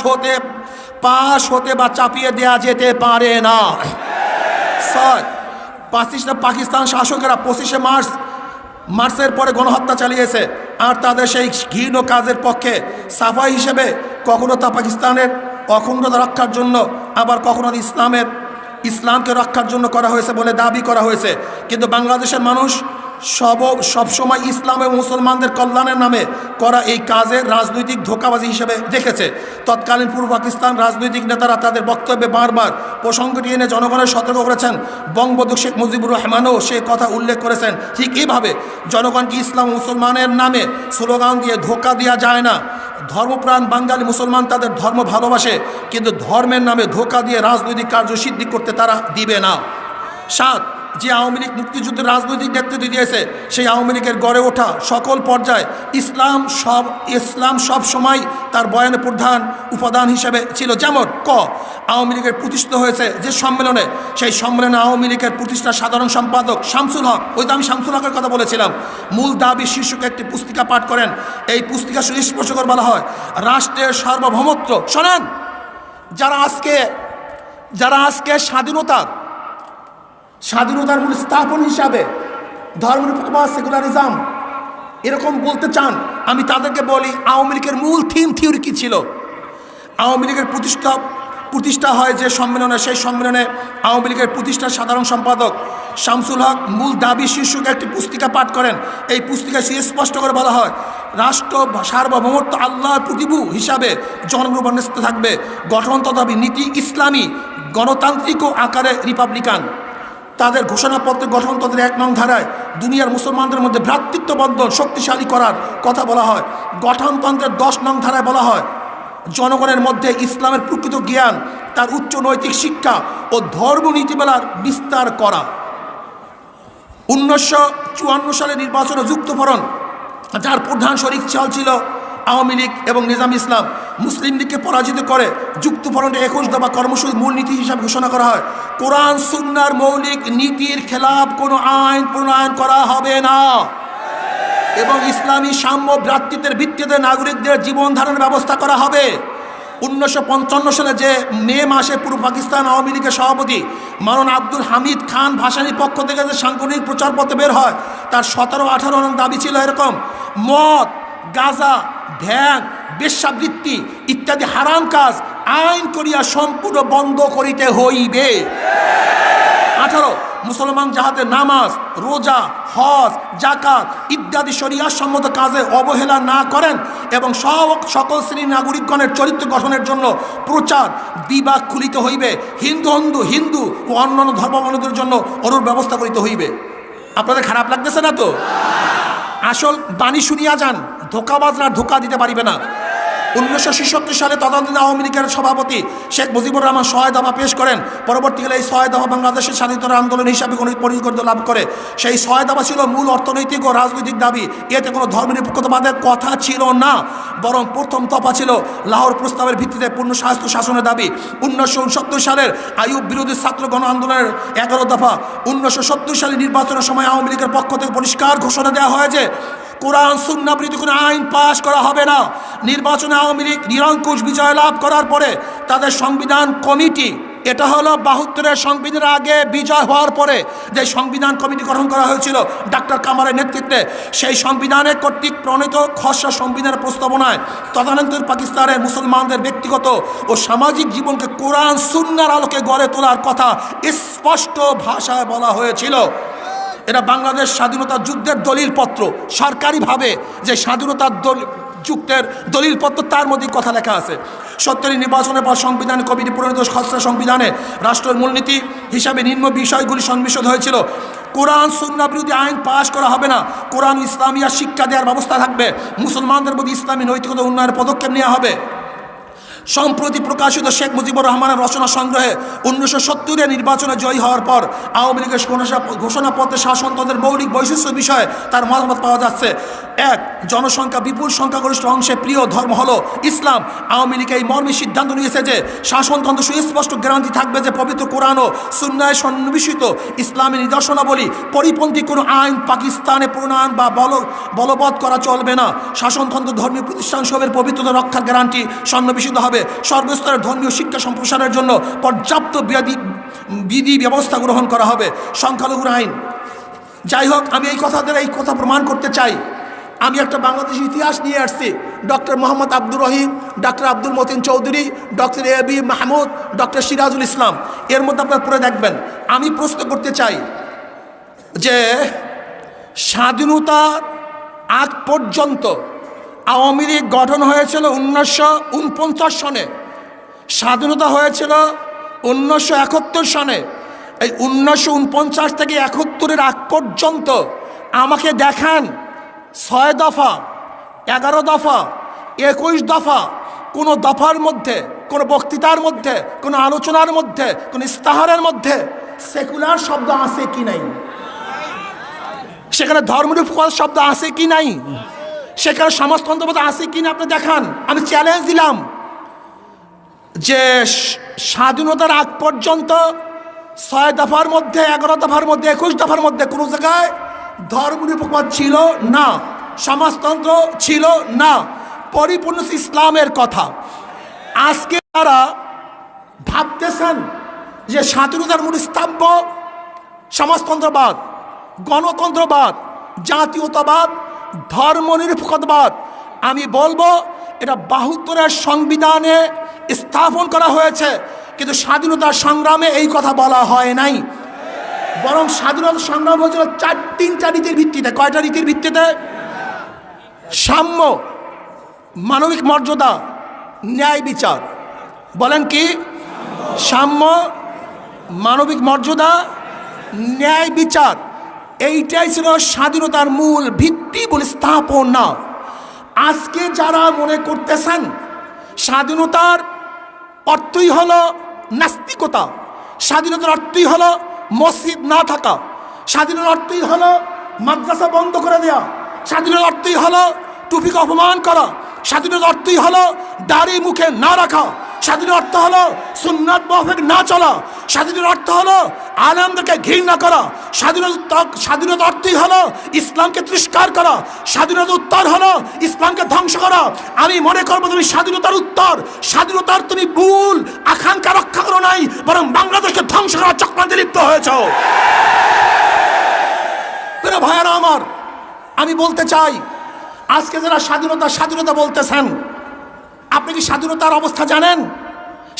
হতে বা চাপিয়ে দেওয়া যেতে পারে না। 6 পাকিস্তান শাসকেরা 25শে মার্চের পরে গণহত্যা চালিয়েছে, আর তাদের সেই ঘৃণ্য কাজের পক্ষে সাফাই হিসেবে কখনো তা পাকিস্তানের অখণ্ডতা রক্ষার জন্য, আবার কখনো ইসলামকে রক্ষার জন্য করা হয়েছে বলে দাবি করা হয়েছে। কিন্তু বাংলাদেশের মানুষ সবসময় ইসলাম এবং মুসলমানদের কল্যাণের নামে করা এই কাজের রাজনৈতিক ধোঁকাবাজি হিসেবে দেখেছে। তৎকালীন পূর্ব পাকিস্তান রাজনৈতিক নেতারা তাদের বক্তব্যে বারবার প্রসঙ্গটি এনে জনগণের সতর্ক করেছেন। বঙ্গবন্ধু শেখ মুজিবুর রহমানও সে কথা উল্লেখ করেছেন। ঠিক এইভাবে জনগণকে ইসলাম মুসলমানের নামে স্লোগান দিয়ে ধোঁকা দেওয়া যায় না। ধর্মপ্রাণ বাঙালি মুসলমান তাদের ধর্ম ভালোবাসে, কিন্তু ধর্মের নামে ধোঁকা দিয়ে রাজনৈতিক কার্যসিদ্ধি করতে তারা দিবে না। 7 যে আওয়ামী লীগ মুক্তিযুদ্ধের রাজনৈতিক নেতৃত্ব দিয়েছে সেই আওয়ামী লীগের গড়ে ওঠা সকল পর্যায়ে ইসলাম সব সময় তার বয়ানে প্রধান উপাদান হিসেবে ছিল। যেমন আওয়ামী লীগের প্রতিষ্ঠিত হয়েছে যে সম্মেলনে, সেই সম্মেলনে আওয়ামী লীগের প্রতিষ্ঠার সাধারণ সম্পাদক শামসুল হক, ওই তো আমি শামসুল হকের কথা বলেছিলাম, মূল দাবি শীর্ষকে একটি পুস্তিকা পাঠ করেন। এই পুস্তিকা সুস্পষ্ট করে বলা হয় রাষ্ট্রের সার্বভৌমত্ব। শোনেন, যারা আজকে স্বাধীনতার মূল স্থাপন হিসাবে ধর্মনিরপেক্ষতা, সেকুলারিজম এরকম বলতে চান, আমি তাদেরকে বলি আওয়ামী লীগের মূল থিওরি কী ছিল। আওয়ামী লীগের প্রতিষ্ঠা হয় যে সম্মেলনে, সেই সম্মেলনে আওয়ামী লীগের প্রতিষ্ঠার সাধারণ সম্পাদক শামসুল হক মূল দাবি শীর্ষকে একটি পুস্তিকা পাঠ করেন। এই পুস্তিকায় সুস্পষ্ট করে বলা হয় রাষ্ট্র সার্বভৌমত্ব আল্লাহর প্রতিভূ হিসাবে জনগণ থাকবে। গঠনতন্ত্র নীতি ইসলামী, গণতান্ত্রিক ও আকারে রিপাবলিকান। তাদের ঘোষণাপত্রের গঠনতন্ত্রের 1 নং ধারায় দুনিয়ার মুসলমানদের মধ্যে ভ্রাতৃত্ব বন্ধন শক্তিশালী করার কথা বলা হয়। গঠনতন্ত্রের 10 নং ধারায় বলা হয় জনগণের মধ্যে ইসলামের প্রকৃত জ্ঞান, তার উচ্চ নৈতিক শিক্ষা ও ধর্মনীতিমালার বিস্তার করা। 1954 সালে নির্বাচনে যুক্তফ্রন্ট, যার প্রধান শরিক ছিল আওয়ামী লীগ এবং নিজাম ইসলাম, মুসলিম লীগকে পরাজিত করে যুক্তফ্রন্টে 21 দফা কর্মসূচি মূল নীতি হিসাবে ঘোষণা করা হয় কোরআন সুন্নাহর মৌলিক নীতির খেলাফ কোনো আইন প্রণয়ন করা হবে না এবং ইসলামী সাম্য ভ্রাতৃত্বের ভিত্তিতে নাগরিকদের জীবন ধারণের ব্যবস্থা করা হবে। 1955 সালে যে মে মাসে পূর্ব পাকিস্তান আওয়ামী লীগের সভাপতি মাওলানা আব্দুল হামিদ খান ভাসানীর পক্ষ থেকে যে সাংগঠনিক প্রচারপত্র বের হয়, তার 17-18 নং দাবি ছিল এরকম: মদ, গাঁজা, ধ্যান, বেশ্যাবৃত্তি ইত্যাদি হারাম কাজ আইন করিয়া সম্পূর্ণ বন্ধ করিতে হইবে। 18 মুসলমান যাহাতে নামাজ, রোজা, হজ, জাকাত ইত্যাদি শরিয়াত সম্মত কাজে অবহেলা না করেন এবং সকল শ্রেণীর নাগরিকগণের চরিত্র গঠনের জন্য প্রচার বিভাগ খুলিতে হইবে, হিন্দু ও অন্যান্য ধর্মাবলম্বীদের জন্য অনুর ব্যবস্থা করিতে হইবে। আপনাদের খারাপ লাগতেছে না তো? আসল বাণী শুনিয়া যান, ধোকাবাজরা ধোকা দিতে পারিবে না। 1966 সালে তদানীন্তন আওয়ামী লীগের সভাপতি শেখ মুজিবুর রহমান 6 দফা পেশ করেন। পরবর্তীকালে এই 6 দফা বাংলাদেশের স্বাধীনতার আন্দোলন হিসাবে পরিগণিত লাভ করে। সেই 6 দফা ছিল মূল অর্থনৈতিক ও রাজনৈতিক দাবি। এতে কোনো ধর্মনিরপেক্ষতাবাদের কথা ছিল না, বরং প্রথম দফা ছিল লাহোর প্রস্তাবের ভিত্তিতে পূর্ণ স্বায়ত্ত শাসনের দাবি। 1969 সালের আইয়ুব বিরোধী ছাত্র গণ আন্দোলনের 11 দফা। 1970 সালে নির্বাচনের সময় আওয়ামী লীগের পক্ষ থেকে পরিষ্কার ঘোষণা দেওয়া হয় যে কোরআন সুন্নাহ বিরোধী কোনো আইন পাশ করা হবে না। নির্বাচনে আওয়ামী লীগ নিরঙ্কুশ বিজয় লাভ করার পরে তাদের সংবিধান কমিটি, এটা হলো 72-এর সংবিধানের আগে বিজয় হওয়ার পরে যে সংবিধান কমিটি গঠন করা হয়েছিল ডাক্তার কামারের নেতৃত্বে, সেই সংবিধানের কর্তৃক প্রণীত খসড়া সংবিধানের প্রস্তাবনায় তদানীন্তন পাকিস্তানের মুসলমানদের ব্যক্তিগত ও সামাজিক জীবনকে কোরআন সুন্নাহর আলোকে গড়ে তোলার কথা স্পষ্ট ভাষায় বলা হয়েছিল। এটা বাংলাদেশ স্বাধীনতা যুদ্ধের দলিলপত্র, সরকারিভাবে যে স্বাধীনতার যুদ্ধের দলিলপত্র, তার মধ্যে কথা লেখা আছে। 70 নির্বাচনের পর সংবিধান কমিটি প্রণীত খসড়া সংবিধানে রাষ্ট্রের মূলনীতি হিসাবে নিম্ন বিষয়গুলি সন্নিবেশিত হয়েছিল। কোরআন সুন্নাহ বিরোধী আইন পাশ করা হবে না, কোরআন ইসলামিয়া শিক্ষা দেওয়ার ব্যবস্থা থাকবে, মুসলমানদের মধ্যে ইসলামী নৈতিকতা উন্নয়নের পদক্ষেপ নেওয়া হবে। সম্প্রতি প্রকাশিত শেখ মুজিবুর রহমানের রচনা সংগ্রহে 1970-এ নির্বাচনে জয়ী হওয়ার পর আওয়ামী লীগের ঘোষণাপত্রে শাসনতন্ত্রের মৌলিক বৈশিষ্ট্য বিষয়ে তার মতামত পাওয়া যাচ্ছে। 1. জনসংখ্যা বিপুল সংখ্যাগরিষ্ঠ অংশে প্রিয় ধর্ম হলো ইসলাম। আওয়ামী লীগ এই মর্মে সিদ্ধান্ত নিয়েছে যে শাসনতন্ত্র সুস্পষ্ট গ্যারান্টি থাকবে যে পবিত্র কোরআন ও সুন্নাহে সন্নিবেশিত ইসলামী নিদর্শনাবলী পরিপন্থী কোনো আইন পাকিস্তানে প্রণয়ন বা বলবৎ করা চলবে না। শাসনতন্ত্র ধর্মীয় প্রতিষ্ঠানসমূহের পবিত্রতা রক্ষার গ্যারান্টি সন্নিবেশিত হবে। সর্বস্তরের ধর্মীয় শিক্ষা সম্প্রসারের জন্য পর্যাপ্ত বিধি ব্যবস্থা গ্রহণ করা হবে। সংখ্যালঘুর আইন, যাই হোক, আমি এই কথা প্রমাণ করতে চাই। আমি একটা বাংলাদেশ ইতিহাস নিয়ে আসছি। Doctor Mohammad Abdur Rahim, doctor Abdul Matin Chowdhury, doctor A B Mahmud, doctor Sirajul Islam, এর মধ্যে আপনারা পড়ে দেখবেন। আমি প্রশ্ন করতে চাই যে স্বাধীনতার আগ পর্যন্ত আওয়ামী লীগ গঠন হয়েছিল 1949 সনে, স্বাধীনতা হয়েছিল 1971 সনে। এই 1949 থেকে 71-এর আগ পর্যন্ত আমাকে দেখান 6 দফা, 11 দফা, 21 দফা, কোনো দফার মধ্যে, কোনো বক্তৃতার মধ্যে, কোনো আলোচনার মধ্যে, কোনো ইস্তাহারের মধ্যে সেকুলার শব্দ আছে কি নাই? সেখানে ধর্মনিরপেক্ষ শব্দ আছে কি নাই? সেখানে সমাজতন্ত্রবাদ আছে কিনা আপনি দেখান। আমি চ্যালেঞ্জ দিলাম যে স্বাধীনতার আগ পর্যন্ত 6 দফার মধ্যে, 11 দফার মধ্যে, 21 দফার মধ্যে কোনো জায়গায় ধর্মনিরপেক্ষতা ছিল না, সমাজতন্ত্র ছিল না, পরিপূর্ণ ইসলামের কথা। আজকে তারা ভাবতেছেন যে স্বাধীনতার মূল স্তম্ভ সমাজতন্ত্রবাদ, গণতন্ত্রবাদ, জাতীয়তাবাদ, ধর্মনিরপেক্ষতাবাদ। আমি বলবো এটা 72-এর সংবিধানে স্থাপন করা হয়েছে, কিন্তু স্বাধীনতার সংগ্রামে এই কথা বলা হয় নাই। বরং স্বাধীনতা সংগ্রাম হয়েছিল 3টা নীতির ভিত্তিতে। কয়টা নীতির ভিত্তিতে? সাম্য, মানবিক মর্যাদা, ন্যায় বিচার। বলেন কি? সাম্য, মানবিক মর্যাদা, ন্যায় বিচার, এইটাই ছিল স্বাধীনতার মূল ভিত্তি বলে স্থাপনা। আজকে যারা মনে করতেছেন স্বাধীনতার অর্থই হলো নাস্তিকতা, স্বাধীনতার অর্থই হলো মসজিদ না থাকা, স্বাধীনতার অর্থই হলো মাদ্রাসা বন্ধ করে দেওয়া, স্বাধীনতার অর্থই হলো টুপিকে অপমান করা, স্বাধীনতার অর্থই হলো দাড়ি মুখে না রাখা, স্বাধীনতার অর্থ হলো সুন্নাত মোতাবেক না চলা, স্বাধীনতার অর্থ হলো আলেমদেরকে ঘৃণা করা, স্বাধীনতার অর্থই হলো ইসলামকে তিরস্কার করা, স্বাধীনতার উত্তর হলো ইসলামকে ধ্বংস করা। আমি মনে করবো তুমি স্বাধীনতার উত্তর, স্বাধীনতার তুমি ভুল আকাঙ্ক্ষা রক্ষা করো নাই, বরং বাংলাদেশকে ধ্বংস করার চক্রান্তে লিপ্ত হয়েছ। ভাইয়ারা আমার, আমি বলতে চাই আজকে যারা স্বাধীনতা বলতেছেন, আপনি কি স্বাধীনতার অবস্থা জানেন?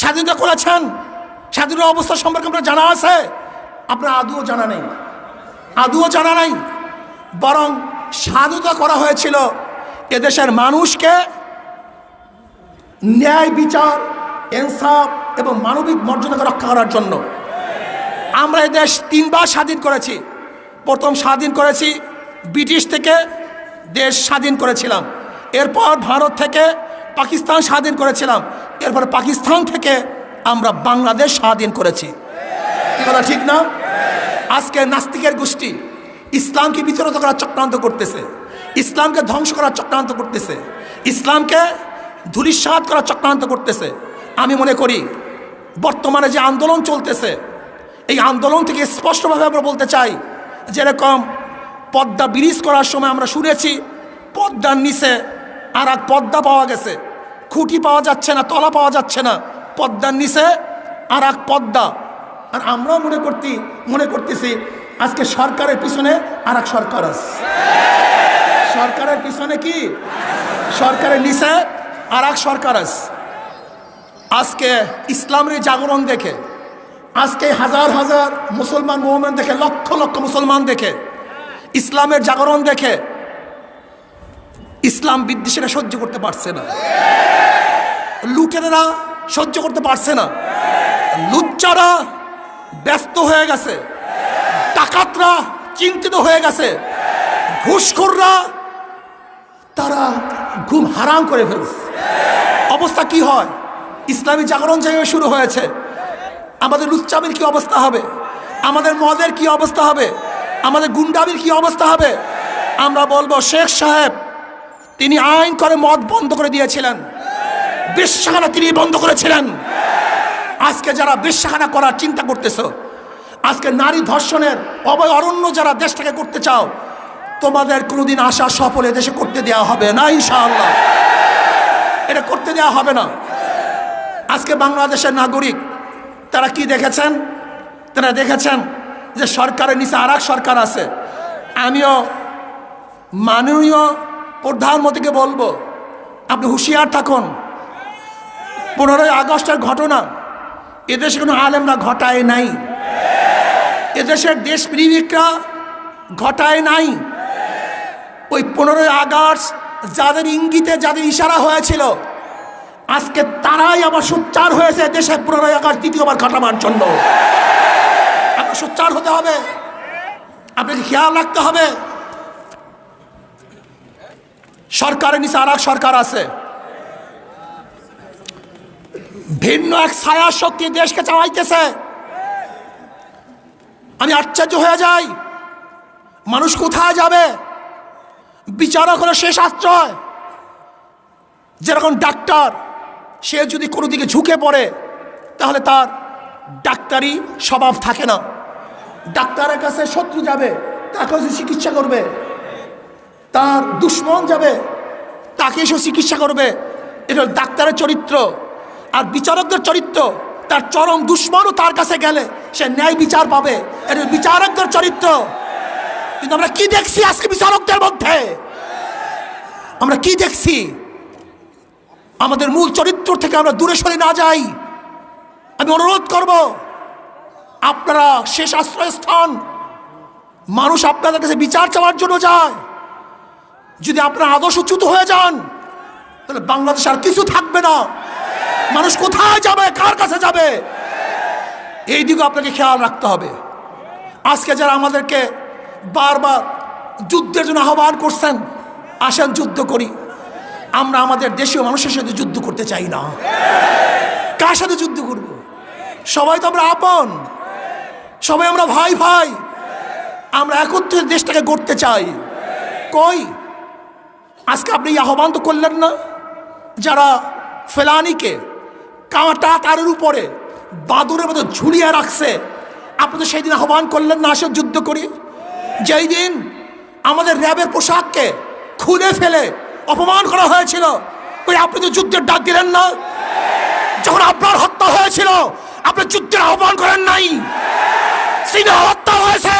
স্বাধীনতা করেছেন? স্বাধীনতার অবস্থা সম্পর্কে আপনার জানা আছে? আপনার আদৌ জানা নেই, আদৌ জানা নাই। বরং স্বাধীনতা করা হয়েছিল এদেশের মানুষকে ন্যায় বিচার, ইনসাফ এবং মানবিক মর্যাদাকে রক্ষা করার জন্য। আমরা এই দেশ 3 বার স্বাধীন করেছি। প্রথম স্বাধীন করেছি ব্রিটিশ থেকে, দেশ স্বাধীন করেছিলাম। এরপর ভারত থেকে পাকিস্তান স্বাধীন করেছিলাম। এরপর পাকিস্তান থেকে আমরা বাংলাদেশ স্বাধীন করেছি। কি কথা ঠিক না? আজকে নাস্তিকের গোষ্ঠী ইসলামকে বিচলিত করার চক্রান্ত করতেছে, ইসলামকে ধ্বংস করার চক্রান্ত করতেছে, ইসলামকে ধূলিসাৎ করার চক্রান্ত করতেছে। আমি মনে করি বর্তমানে যে আন্দোলন চলতেছে, এই আন্দোলন থেকে স্পষ্টভাবে আমরা বলতে চাই, যেরকম পদ্মা ব্রিজ করার সময় আমরা শুনেছি পদ্মার নিচে আর এক পদ্মা পাওয়া গেছে, খুঁটি পাওয়া যাচ্ছে না, তলা পাওয়া যাচ্ছে না, পদ্মার নিচে আর এক পদ্মা। আর আমরাও মনে করতেছি আজকে সরকারের পিছনে আর এক সরকার আছে। সরকারের পিছনে কি? সরকারের নিচে আর এক সরকার আছে। আজকে ইসলামের জাগরণ দেখে, আজকে হাজার হাজার মুসলমান মুমিন দেখে, লক্ষ লক্ষ মুসলমান দেখে, ইসলামের জাগরণ দেখে ইসলাম বিদ্বেষীরা সহ্য করতে পারছে না, লুটেরা সহ্য করতে পারছে না, লুচ্চারা ব্যস্ত হয়ে গেছে, ডাকাতরা চিন্তিত হয়ে গেছে, ঘুষখোররা তারা ঘুম হারাম করে ফেলছে। অবস্থা কি হয়? ইসলামী জাগরণ যেভাবে শুরু হয়েছে, আমাদের লুচ্চামির কি অবস্থা হবে? আমাদের মদের কি অবস্থা হবে? আমাদের গুন্ডামির কি অবস্থা হবে? আমরা বলবো শেখ সাহেব তিনি আইন করে মদ বন্ধ করে দিয়েছিলেন, বেশ্যাখানা তিনি বন্ধ করেছিলেন। আজকে যারা বেশ্যাখানা করার চিন্তা করতেছ, আজকে নারী ধর্ষণের অভয় অরণ্য যারা দেশটাকে করতে চাও, তোমাদের কোনোদিন আশা সফল দেশে করতে দেওয়া হবে না ইনশাআল্লাহ। এটা করতে দেওয়া হবে না। আজকে বাংলাদেশের নাগরিক তারা কি দেখেছেন? তারা দেখেছেন যে সরকারের নিচে আর এক সরকার আছে। আমিও মাননীয় প্রধানমন্ত্রীকে বলবো, আপনি হুঁশিয়ার থাকুন। 15ই আগস্টের ঘটনা এদেশে কোনো আলেমরা ঘটায় নাই, এদেশের দেশপ্রেমিকরা ঘটায় নাই। ওই 15ই আগস্ট যাদের ইঙ্গিতে, যাদের ইশারা হয়েছিল, আজকে তারাই আবার সোচ্চার হয়েছে দেশে 15ই আগস্ট দ্বিতীয়বার ঘটাবার জন্য। আপনার সোচ্চার হতে হবে, আপনাকে খেয়াল রাখতে হবে। সরকারের নিচে আর এক সরকার আছে, ভিন্ন এক ছায়া শক্তি দেশকে চালাইতেছে। আমি আশ্চর্য হয়ে যাই, মানুষ কোথায় যাবে? বিচারক হলো শেষ আশ্রয়। যেরকম ডাক্তার, সে যদি কোনো দিকে ঝুঁকে পড়ে তাহলে তার ডাক্তারি স্বভাব থাকে না। ডাক্তারের কাছে শত্রু যাবে, তার কাছে চিকিৎসা করবে, তার দুশ্মন যাবে, তাকে এসে চিকিৎসা করবে। এটা ডাক্তারের চরিত্র। আর বিচারকদের চরিত্র, তার চরম দুশ্মনও তার কাছে গেলে সে ন্যায় বিচার পাবে। এটা বিচারকদের চরিত্র। কিন্তু আমরা কি দেখছি আজকে বিচারকদের মধ্যে? আমরা কি দেখছি? আমাদের মূল চরিত্র থেকে আমরা দূরে সরে না যাই। আমি অনুরোধ করব, আপনারা শেষ আশ্রয়স্থান। মানুষ আপনাদের কাছে বিচার চাওয়ার জন্য যায়। যদি আপনারা আদর্শচ্যুত হয়ে যান তাহলে বাংলাদেশ আর কিছু থাকবে না। মানুষ কোথায় যাবে, কার কাছে যাবে? এই দিকে আপনাকে খেয়াল রাখতে হবে। আজকে যারা আমাদেরকে বারবার যুদ্ধের জন্য আহ্বান করছেন, আসেন যুদ্ধ করি। আমরা আমাদের দেশীয় মানুষের সাথে যুদ্ধ করতে চাই না। কার সাথে যুদ্ধ করব? সবাই তো আমরা আপন, সবাই আমরা ভাই ভাই। আমরা একত্রে দেশটাকে গড়তে চাই। কই আজকে আপনি আহ্বান তো করলেন না? যারা ফেলানিকে কাঁটা তারের উপরে বাদুরের মতো ঝুলিয়ে রাখছে, আপনি তো সেই দিন আহ্বান করলেন না, আসে যুদ্ধ করি। যেই দিন আমাদের র্যাবের পোশাককে খুলে ফেলে অপমান করা হয়েছিল, ওই আপনি তো যুদ্ধের ডাক দিলেন না। যখন আপনার হত্যা হয়েছিল আপনি যুদ্ধের আহ্বান করেন নাই। সিনা হত্যা হয়েছে,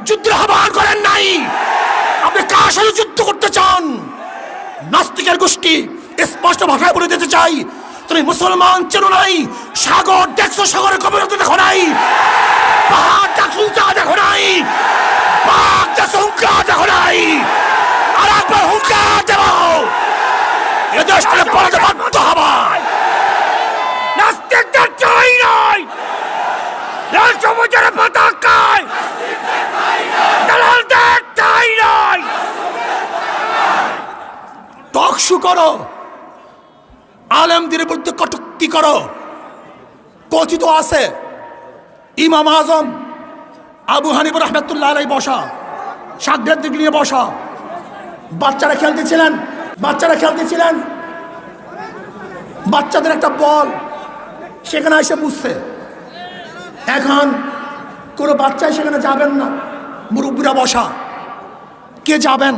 যুদ্ধের আহ্বান করেন নাই। আপনি কার সাথে যুদ্ধ করতে চান? নাস্তিকের গোষ্ঠী স্পষ্ট ভাষায় বলে দিতে চাই, তুমি মুসলমান চেনো নাই, সাগর দেখছো, সাগরের গভীরতা দেখো নাই, পাহাড় দেখছো উঁচা দেখো নাই, বাঘ দেখছো হুঙ্কার দেখো নাই, আর একবার হুঙ্কার দেব, এ দেশ থেকে পালাতে বাধ্য হবা। নাস্তিকদের ঠাঁই নাই, লাল সবুজের পতাকায় দালালদের ঠাঁই নাই। টকশু করো, আলেমদের বিরুদ্ধে কটূক্তি করো। কথিত আছে ইমাম আজম আবু হানিফা রাহমাতুল্লাহ আলাইহি বসা, সাগরের নিয়ে বসা, বাচ্চারা খেলতেছিলেন, বাচ্চাদের একটা বল সেখানে এসে বুঝছে। এখন কোনো বাচ্চাই সেখানে যাবেন না, মুরব্বীরা বসা, কে যাবেন।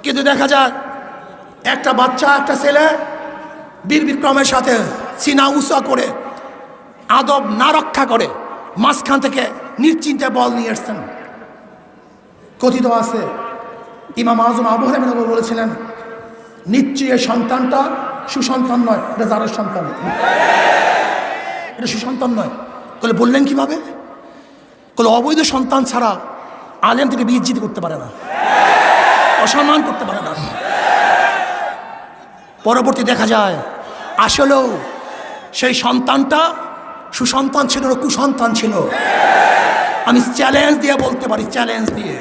কিন্তু দেখা যায় একটা বাচ্চা, একটা ছেলে বীর বিক্রমের সাথে সিনা উঁচা করে, আদব না রক্ষা করে মাঝখান থেকে নিশ্চিন্তে বল নিয়ে এসছেন। কথিত আছে ইমাম আজম আবু হানিফা বলেছিলেন, নিশ্চয়ই সন্তানটা সুসন্তান নয়, এটা জারের সন্তান, এটা সুসন্তান নয়। বলে বললেন কিভাবে? বলে অবৈধ সন্তান ছাড়া আলেম থেকে বিজ্জিত করতে পারে না, অসম্মান করতে পারে না। পরবর্তী দেখা যায় আসলেও সেই সন্তানটা সুসন্তান ছিল না, কুসন্তান ছিল। আমি চ্যালেঞ্জ দিয়ে বলতে পারি, চ্যালেঞ্জ দিয়ে,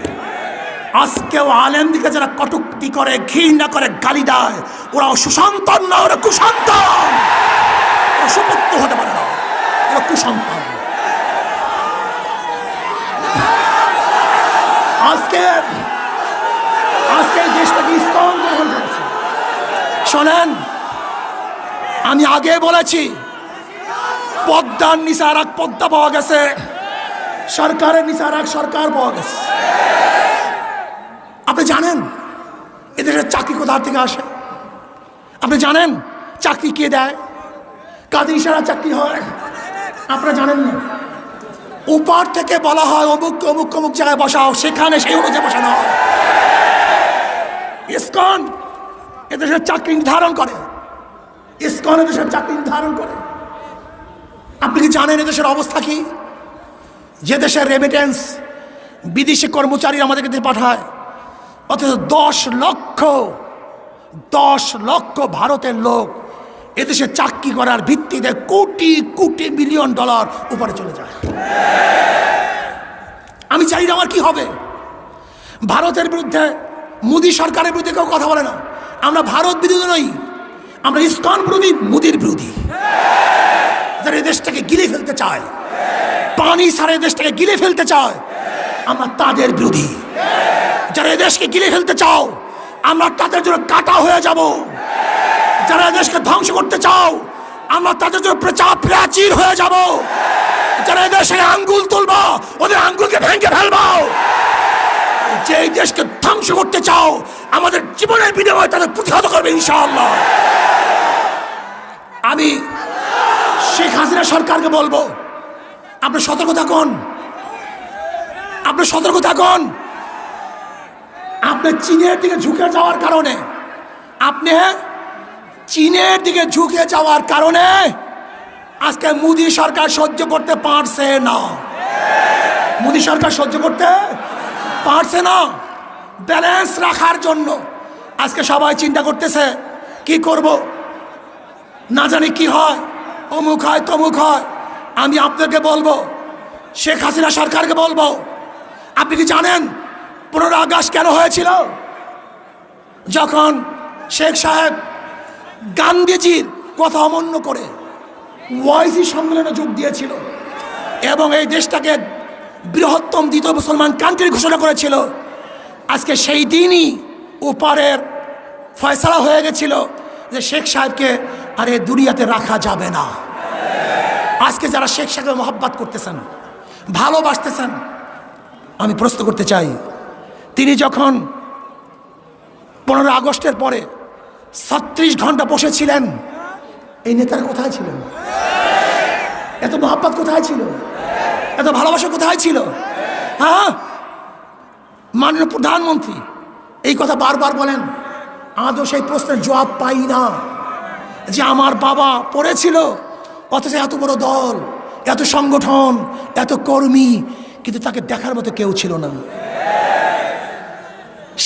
আজকেও আলেম দিকে যারা কটূক্তি করে, ঘৃণা করে, গালি দেয়, ওরা সুসন্তান না, ওরা কুসন্তান, অসুপত্য হতে পারে না, ওরা কুসন্তান। আজকে দেশটাকে ইসলাম গ্রহণ করেছে। শোনেন, আমি আগে বলেছি পদ্মার নিচে আর এক পদ্মা পাওয়া গেছে, সরকারের নিচে আর এক সরকার পাওয়া গেছে। আপনি জানেন এদেশের চাকরি কোথা থেকে আসে? আপনি জানেন চাকরি কে দেয়, কাদের ইশারা চাকরি হয়? আপনারা জানেন না। উপর থেকে বলা হয় অমুক অমুক অমুক জায়গায় বসাও, সেখানে সেই অনুযায়ী বসানো হয়। ইসকন এদেশের চাকরি নির্ধারণ করে, ইসকন এদেশের চাকরি নির্ধারণ করে। আপনি কি জানেন এদেশের অবস্থা কি? যে দেশের রেমিটেন্স বিদেশি কর্মচারী আমাদেরকে দিয়ে পাঠায়, অথচ 10 লক্ষ ভারতের লোক এদেশে চাকরি করার ভিত্তিতে কোটি কোটি মিলিয়ন ডলার উপরে চলে যায়। আমি চাই না আমার কি হবে। ভারতের বিরুদ্ধে, মোদী সরকারের বিরুদ্ধে কেউ কথা বলে না। আমরা ভারত বিরোধী নই, আমরা ইসকন বিরোধী, মোদীর বিরোধী। যারা এই দেশটাকে গিলে ফেলতে চায়, পানি ছাড়া এই দেশটাকে গিলে ফেলতে চায়, আমরা তাদের বিরোধী। যারা এই দেশকে গিলে ফেলতে চাও, আমরা তাদের জন্য কাটা হয়ে যাব। যারা এই দেশকে ধ্বংস করতে চাও, আমরা তাদের জন্য প্রাচীর হয়ে যাব। যারা এই দেশে আঙ্গুল তুলবো, ওদের আঙ্গুলকে ভেঙে ফেলবো। যে এই দেশকে ধ্বংস করতে চাও, আমাদের জীবনের বিনিময়ে তাদের প্রতিহত করবে ইনশাআল্লাহ। আমি শেখ হাসিনা সরকারকে বলবো, আপনি সতর্ক থাকুন, আপনি সতর্ক থাকুন। আপনি চীনের দিকে ঝুঁকে যাওয়ার কারণে, আপনি চীনের দিকে ঝুঁকে যাওয়ার কারণে আজকে মোদী সরকার সহ্য করতে পারছে না। মোদী সরকার সহ্য করতে পারছে না। ব্যালেন্স রাখার জন্য আজকে সবাই চিন্তা করতেছে কি করব, না জানি কি হয়, অমুক হয় তমুক হয়। আমি আপনাকে বলবো, শেখ হাসিনা সরকারকে বলবো, আপনি কি জানেন 15 আগস্ট কেন হয়েছিল? যখন শেখ সাহেব গান্ধীজির কথা অমান্য করে ওয়াইসি সম্মেলনে যোগ দিয়েছিল এবং এই দেশটাকে বৃহত্তম দ্বিতীয় মুসলমান কান্ট্রি ঘোষণা করেছিল। আজকে সেই দিনই উপরের ফয়সালা হয়ে গেছিল যে শেখ সাহেবকে আর এই দুনিয়াতে রাখা যাবে না। আজকে যারা শেখ সাহেবকে মহব্বত করতেছেন, ভালোবাসতেছেন, আমি প্রশ্ন করতে চাই, তিনি যখন 15 আগস্টের পরে 36 ঘন্টা বসেছিলেন, এই নেতারা কোথায় ছিলেন? এত মহব্বত কোথায় ছিল? এত ভালোবাসা কোথায় ছিল? হ্যাঁ, মাননীয় প্রধানমন্ত্রী এই কথা বারবার বলেন, আজও সেই প্রশ্নের জবাব পাই না। যে আমার বাবা পড়েছিল, অথচ এত বড় দল, এত সংগঠন, এত কর্মী, কিন্তু তাকে দেখার মতো কেউ ছিল না।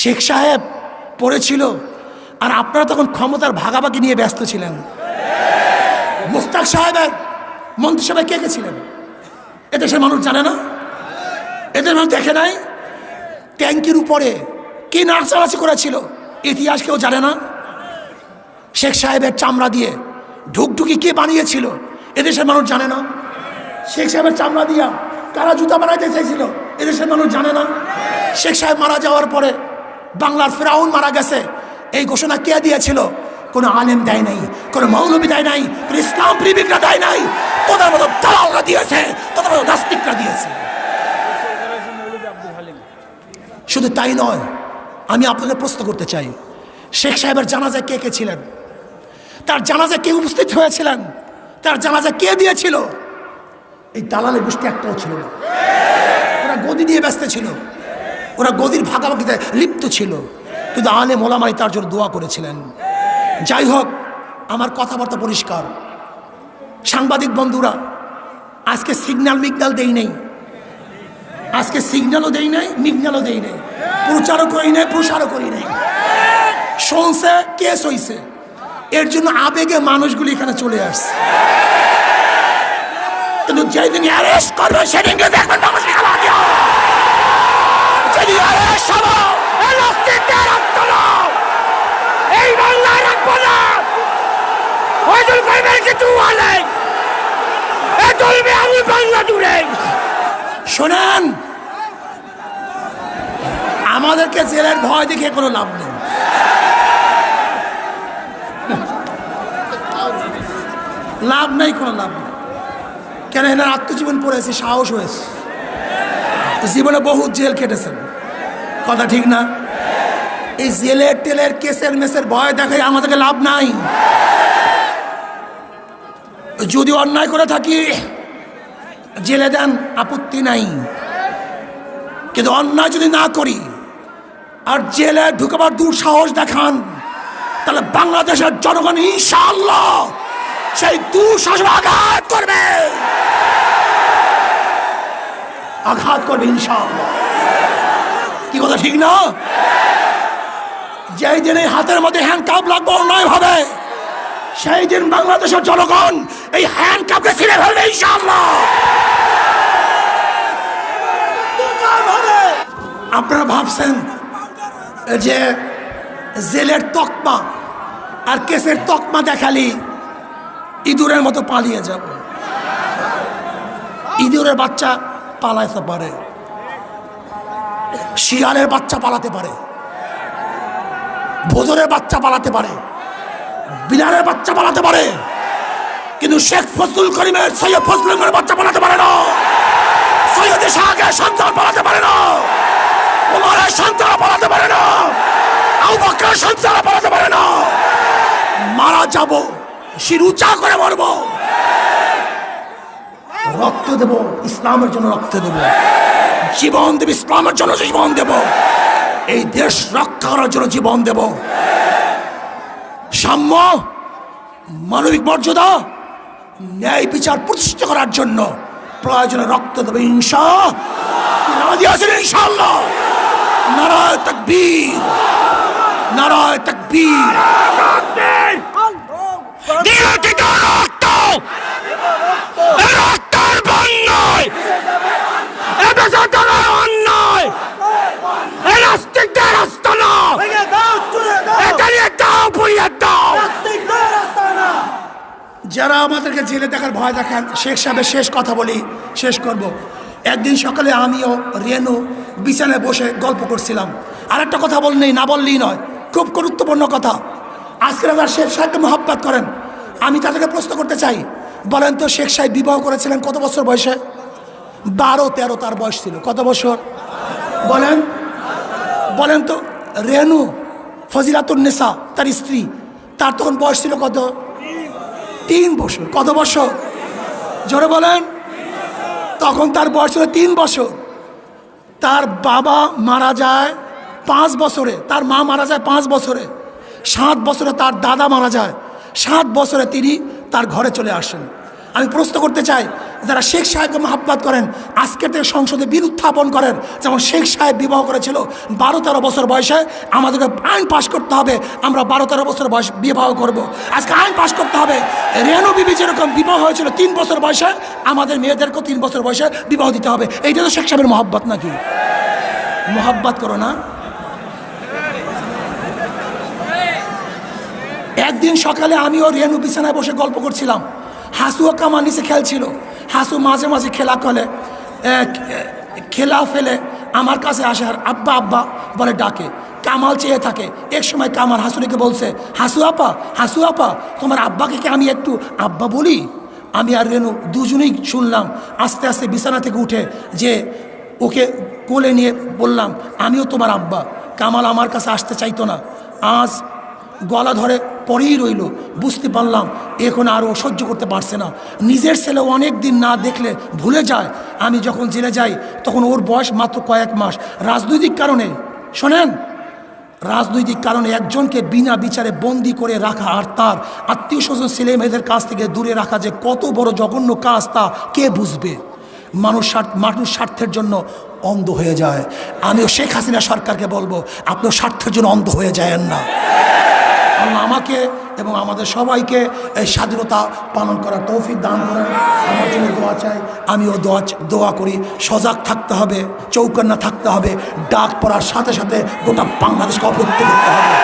শেখ সাহেব পড়েছিল, আর আপনারা তখন ক্ষমতার ভাগাভাগি নিয়ে ব্যস্ত ছিলেন। মুস্তাক সাহেবের মন্ত্রিসভায় কে কে ছিলেন এদেশের মানুষ জানে না? এদের মানুষ দেখে নাই? ট্যাঙ্কির উপরে কি নাচানাচি করেছিল ইতিহাস কেউ জানে না? শেখ সাহেবের চামড়া দিয়ে ঢুকঢুকি কে বানিয়েছিল এদেশের মানুষ জানে না? শেখ সাহেবের চামড়া দিয়া কারা জুতা বানাইতে চাইছিল এদেশের মানুষ জানে না? শেখ সাহেব মারা যাওয়ার পরে বাংলার ফেরাউন মারা গেছে, এই ঘোষণা কে দিয়েছিল? কোনো আলেম দেয় নাই, কোনো মৌলবী দেয় নাই, কোনো ইসলাম প্রেমিকরা দেয় নাই, তোদের মতো দালালরা দিয়েছে, তোদের মতো নাস্তিকরা দিয়েছে। শুধু তাই নয়, আমি আপনাদের প্রশ্ন করতে চাই, শেখ সাহেবের জানাজায় কে কে ছিলেন? তার জানাজায় কে উপস্থিত হয়েছিলেন? তার জানাজা কে দিয়েছিল? এই দালালের গোষ্ঠী একটাও ছিল না। ওরা গদি দিয়ে ব্যস্ত ছিল, ওরা গদির ভাগাভাগিতে লিপ্ত ছিল, কিন্তু আলেম ওলামাই তার জন্য দোয়া করেছিলেন। যাই হোক, আমার কথাবার্তা পরিষ্কার। সাংবাদিক বন্ধুরা, আজকে সিগন্যাল মিগনাল দেই নেই, আজকে সিগন্যালও দেই নাই, মিগনালও দেই নাই, প্রচারও করি নাই, প্রসারও করি নাই। শুনছে, কেস হইছে, এর জন্য আবেগে মানুষগুলি এখানে চলে আসছে। কিন্তু যেদিন অ্যারেস্ট করবে সেদিনকে দেখবেন মানুষের খেলা কি হবে। যেদিন অ্যারেস্ট হবে, এই নাস্তিকদের আত্মনা এই বাংলায় রাখবো না। ওইজন কইবেন কিছু বলে এ চলবে আমি বাংলা জুড়ে। শোনেন, আমাদেরকে জেলের ভয় দেখে কোনো লাভ নেই। লাভ নাই, কোনো লাভ নেই। কেন, এনার আত্মজীবন পড়েছে, সাহস হয়েছে, জীবনে বহু জেল কেটেছেন, কথা ঠিক না? এই জেলের টেলের কেসের মেসের ভয় দেখাই আমাদেরকে লাভ নাই। যদি অন্যায় করে থাকি জেলে দেন, আপত্তি নাই, কিন্তু অন্যায় যদি না করি আর জেলে ঢুকবার দুঃসাহস দেখান, তাহলে বাংলাদেশের জনগণ ইনশাআল্লাহ সেই দুঃসাহস আঘাত করবে, আঘাত করবে ইনশাআল্লাহ। কি কথা ঠিক না? যেই দিন এই হাতের মধ্যে হ্যান্ডকাপ লাগবে অন্যায় ভাবে, সেই দিন বাংলাদেশের জনগণ এই হ্যান্ডকাপকে ছিঁড়ে ফেলবে ইনশাআল্লাহ। আপনারা ভাবছেন যে জেলের তকমা আর কেসের তকমা দেখালি ইঁদুরের মতো পালিয়ে যাব। ইঁদুরের বাচ্চা পালাতে পারে, শিয়ালের বাচ্চা পালাতে পারে, ভোজরের বাচ্চা পালাতে পারে, বিড়ালের বাচ্চা পালাতে পারে, কিন্তু শেখ ফজলুল করিমের সৈয়দ ফজলুল করিমের বাচ্চা পালাতে পারে না। সৈয়দ শাহের সন্তান পালাতে পারে না, ওমরের সন্তান পালাতে পারে না, আবু বকরের সন্তান পালাতে পারে না। মারা যাব, শির উঁচা করে মরব, রক্ত দেব ইসলামের জন্য, রক্ত দেব, জীবন দেব ইসলামের জন্য, জীবন দেব, এই দেশ রক্ষা করার জন্য জীবন দেব। সাম্য, মানবিক মর্যাদা, ন্যায় বিচার প্রতিষ্ঠা করার জন্য প্রয়োজনে রক্ত দেবে ইনশাআল্লাহ। নারায়ে তাকবীর, নারায়ে তাকবীর। যারা আমাদেরকে জেলে দেখার ভয় দেখান, শেখ সাহেবের শেষ কথা বলি, শেষ করব। একদিন সকালে আমিও রেনু বিছানায় বসে গল্প করছিলাম, আর একটা কথা বললেই না বললেই নয়, খুব গুরুত্বপূর্ণ কথা। আজকে যারা শেখ সাহেবকে মহব্বত করেন, আমি তাদেরকে প্রশ্ন করতে চাই, বলেন তো শেখ সাহেব বিবাহ করেছিলেন কত বছর বয়সে? 12-13 তার বয়স ছিল। কত বছর বলেন? বলেন তো। রেনু ফজিলাতুন্নেসা তার স্ত্রী, তার তখন বয়স ছিল কত? 3 বছর। কত বছর? জোরে বলেন। তখন তার বয়স ছিল 3 বছর। তার বাবা মারা যায় 5 বছরে, তার মা মারা যায় 5 বছরে, 7 বছরে তার দাদা মারা যায়, 7 বছরে তিনি তার ঘরে চলে আসেন। আমি প্রশ্ন করতে চাই, যারা শেখ সাহেবকে মহাব্বত করেন আজকের থেকে সংসদে বিল উত্থাপন করেন, যেমন শেখ সাহেব বিবাহ করেছিল 12-13 বছর বয়সে, আমাদেরকে আইন পাশ করতে হবে আমরা 12-13 বছর বয়স বিবাহ করব। আজকে আইন পাশ করতে হবে রেনু বিবি যেরকম বিবাহ হয়েছিল 3 বছর বয়সে, আমাদের মেয়েদেরকেও 3 বছর বয়সে বিবাহ দিতে হবে। এইটা তো শেখ সাহেবের মহাব্বত নাকি? মহাব্বত করো না। একদিন সকালে আমিও রেনু বিছানায় বসে গল্প করছিলাম, হাসুও কামার নিচে খেলছিল। হাসু মাঝে মাঝে খেলা ফেলে আমার কাছে আসে আর আব্বা আব্বা বলে ডাকে। কামাল চেয়ে থাকে। এক সময় কামাল হাসুরিকে বলছে, হাসু আপা তোমার আব্বাকে কি আমি একটু আব্বা বলি? আমি আর রেনু দুজনেই শুনলাম। আস্তে আস্তে বিছানা থেকে উঠে যে ওকে কোলে নিয়ে বললাম, আমিও তোমার আব্বা। কামাল আমার কাছে আসতে চাইতো না, আজ গলা ধরে পরেই রইল। বুঝতে পারলাম এখন আর ও সহ্য করতে পারছে না। নিজের ছেলে অনেক দিন না দেখলে ভুলে যায়। আমি যখন জেলে যাই তখন ওর বয়স মাত্র কয়েক মাস। রাজনৈতিক কারণে, শোনেন, রাজনৈতিক কারণে একজনকে বিনা বিচারে বন্দি করে রাখা আর তার আত্মীয় স্বজন ছেলে মেয়েদের কাছ থেকে দূরে রাখা যে কত বড় জঘন্য কাজ তা কে বুঝবে? মানুষ স্বার্থের জন্য অন্ধ হয়ে যায়। আমিও শেখ হাসিনা সরকারকে বলবো, আপনিও স্বার্থের জন্য অন্ধ হয়ে যায়েন না। আল্লাহ আমাকে এবং আমাদের সবাইকে এই স্বাধীনতা পালন করার তৌফিক দান করেন। আমার জন্য দোয়া চাই, আমিও দোয়া করি। সজাগ থাকতে হবে, চৌকান্না থাকতে হবে। ডাক পড়ার সাথে সাথে গোটা বাংলাদেশকে অবরুদ্ধ করতে হবে।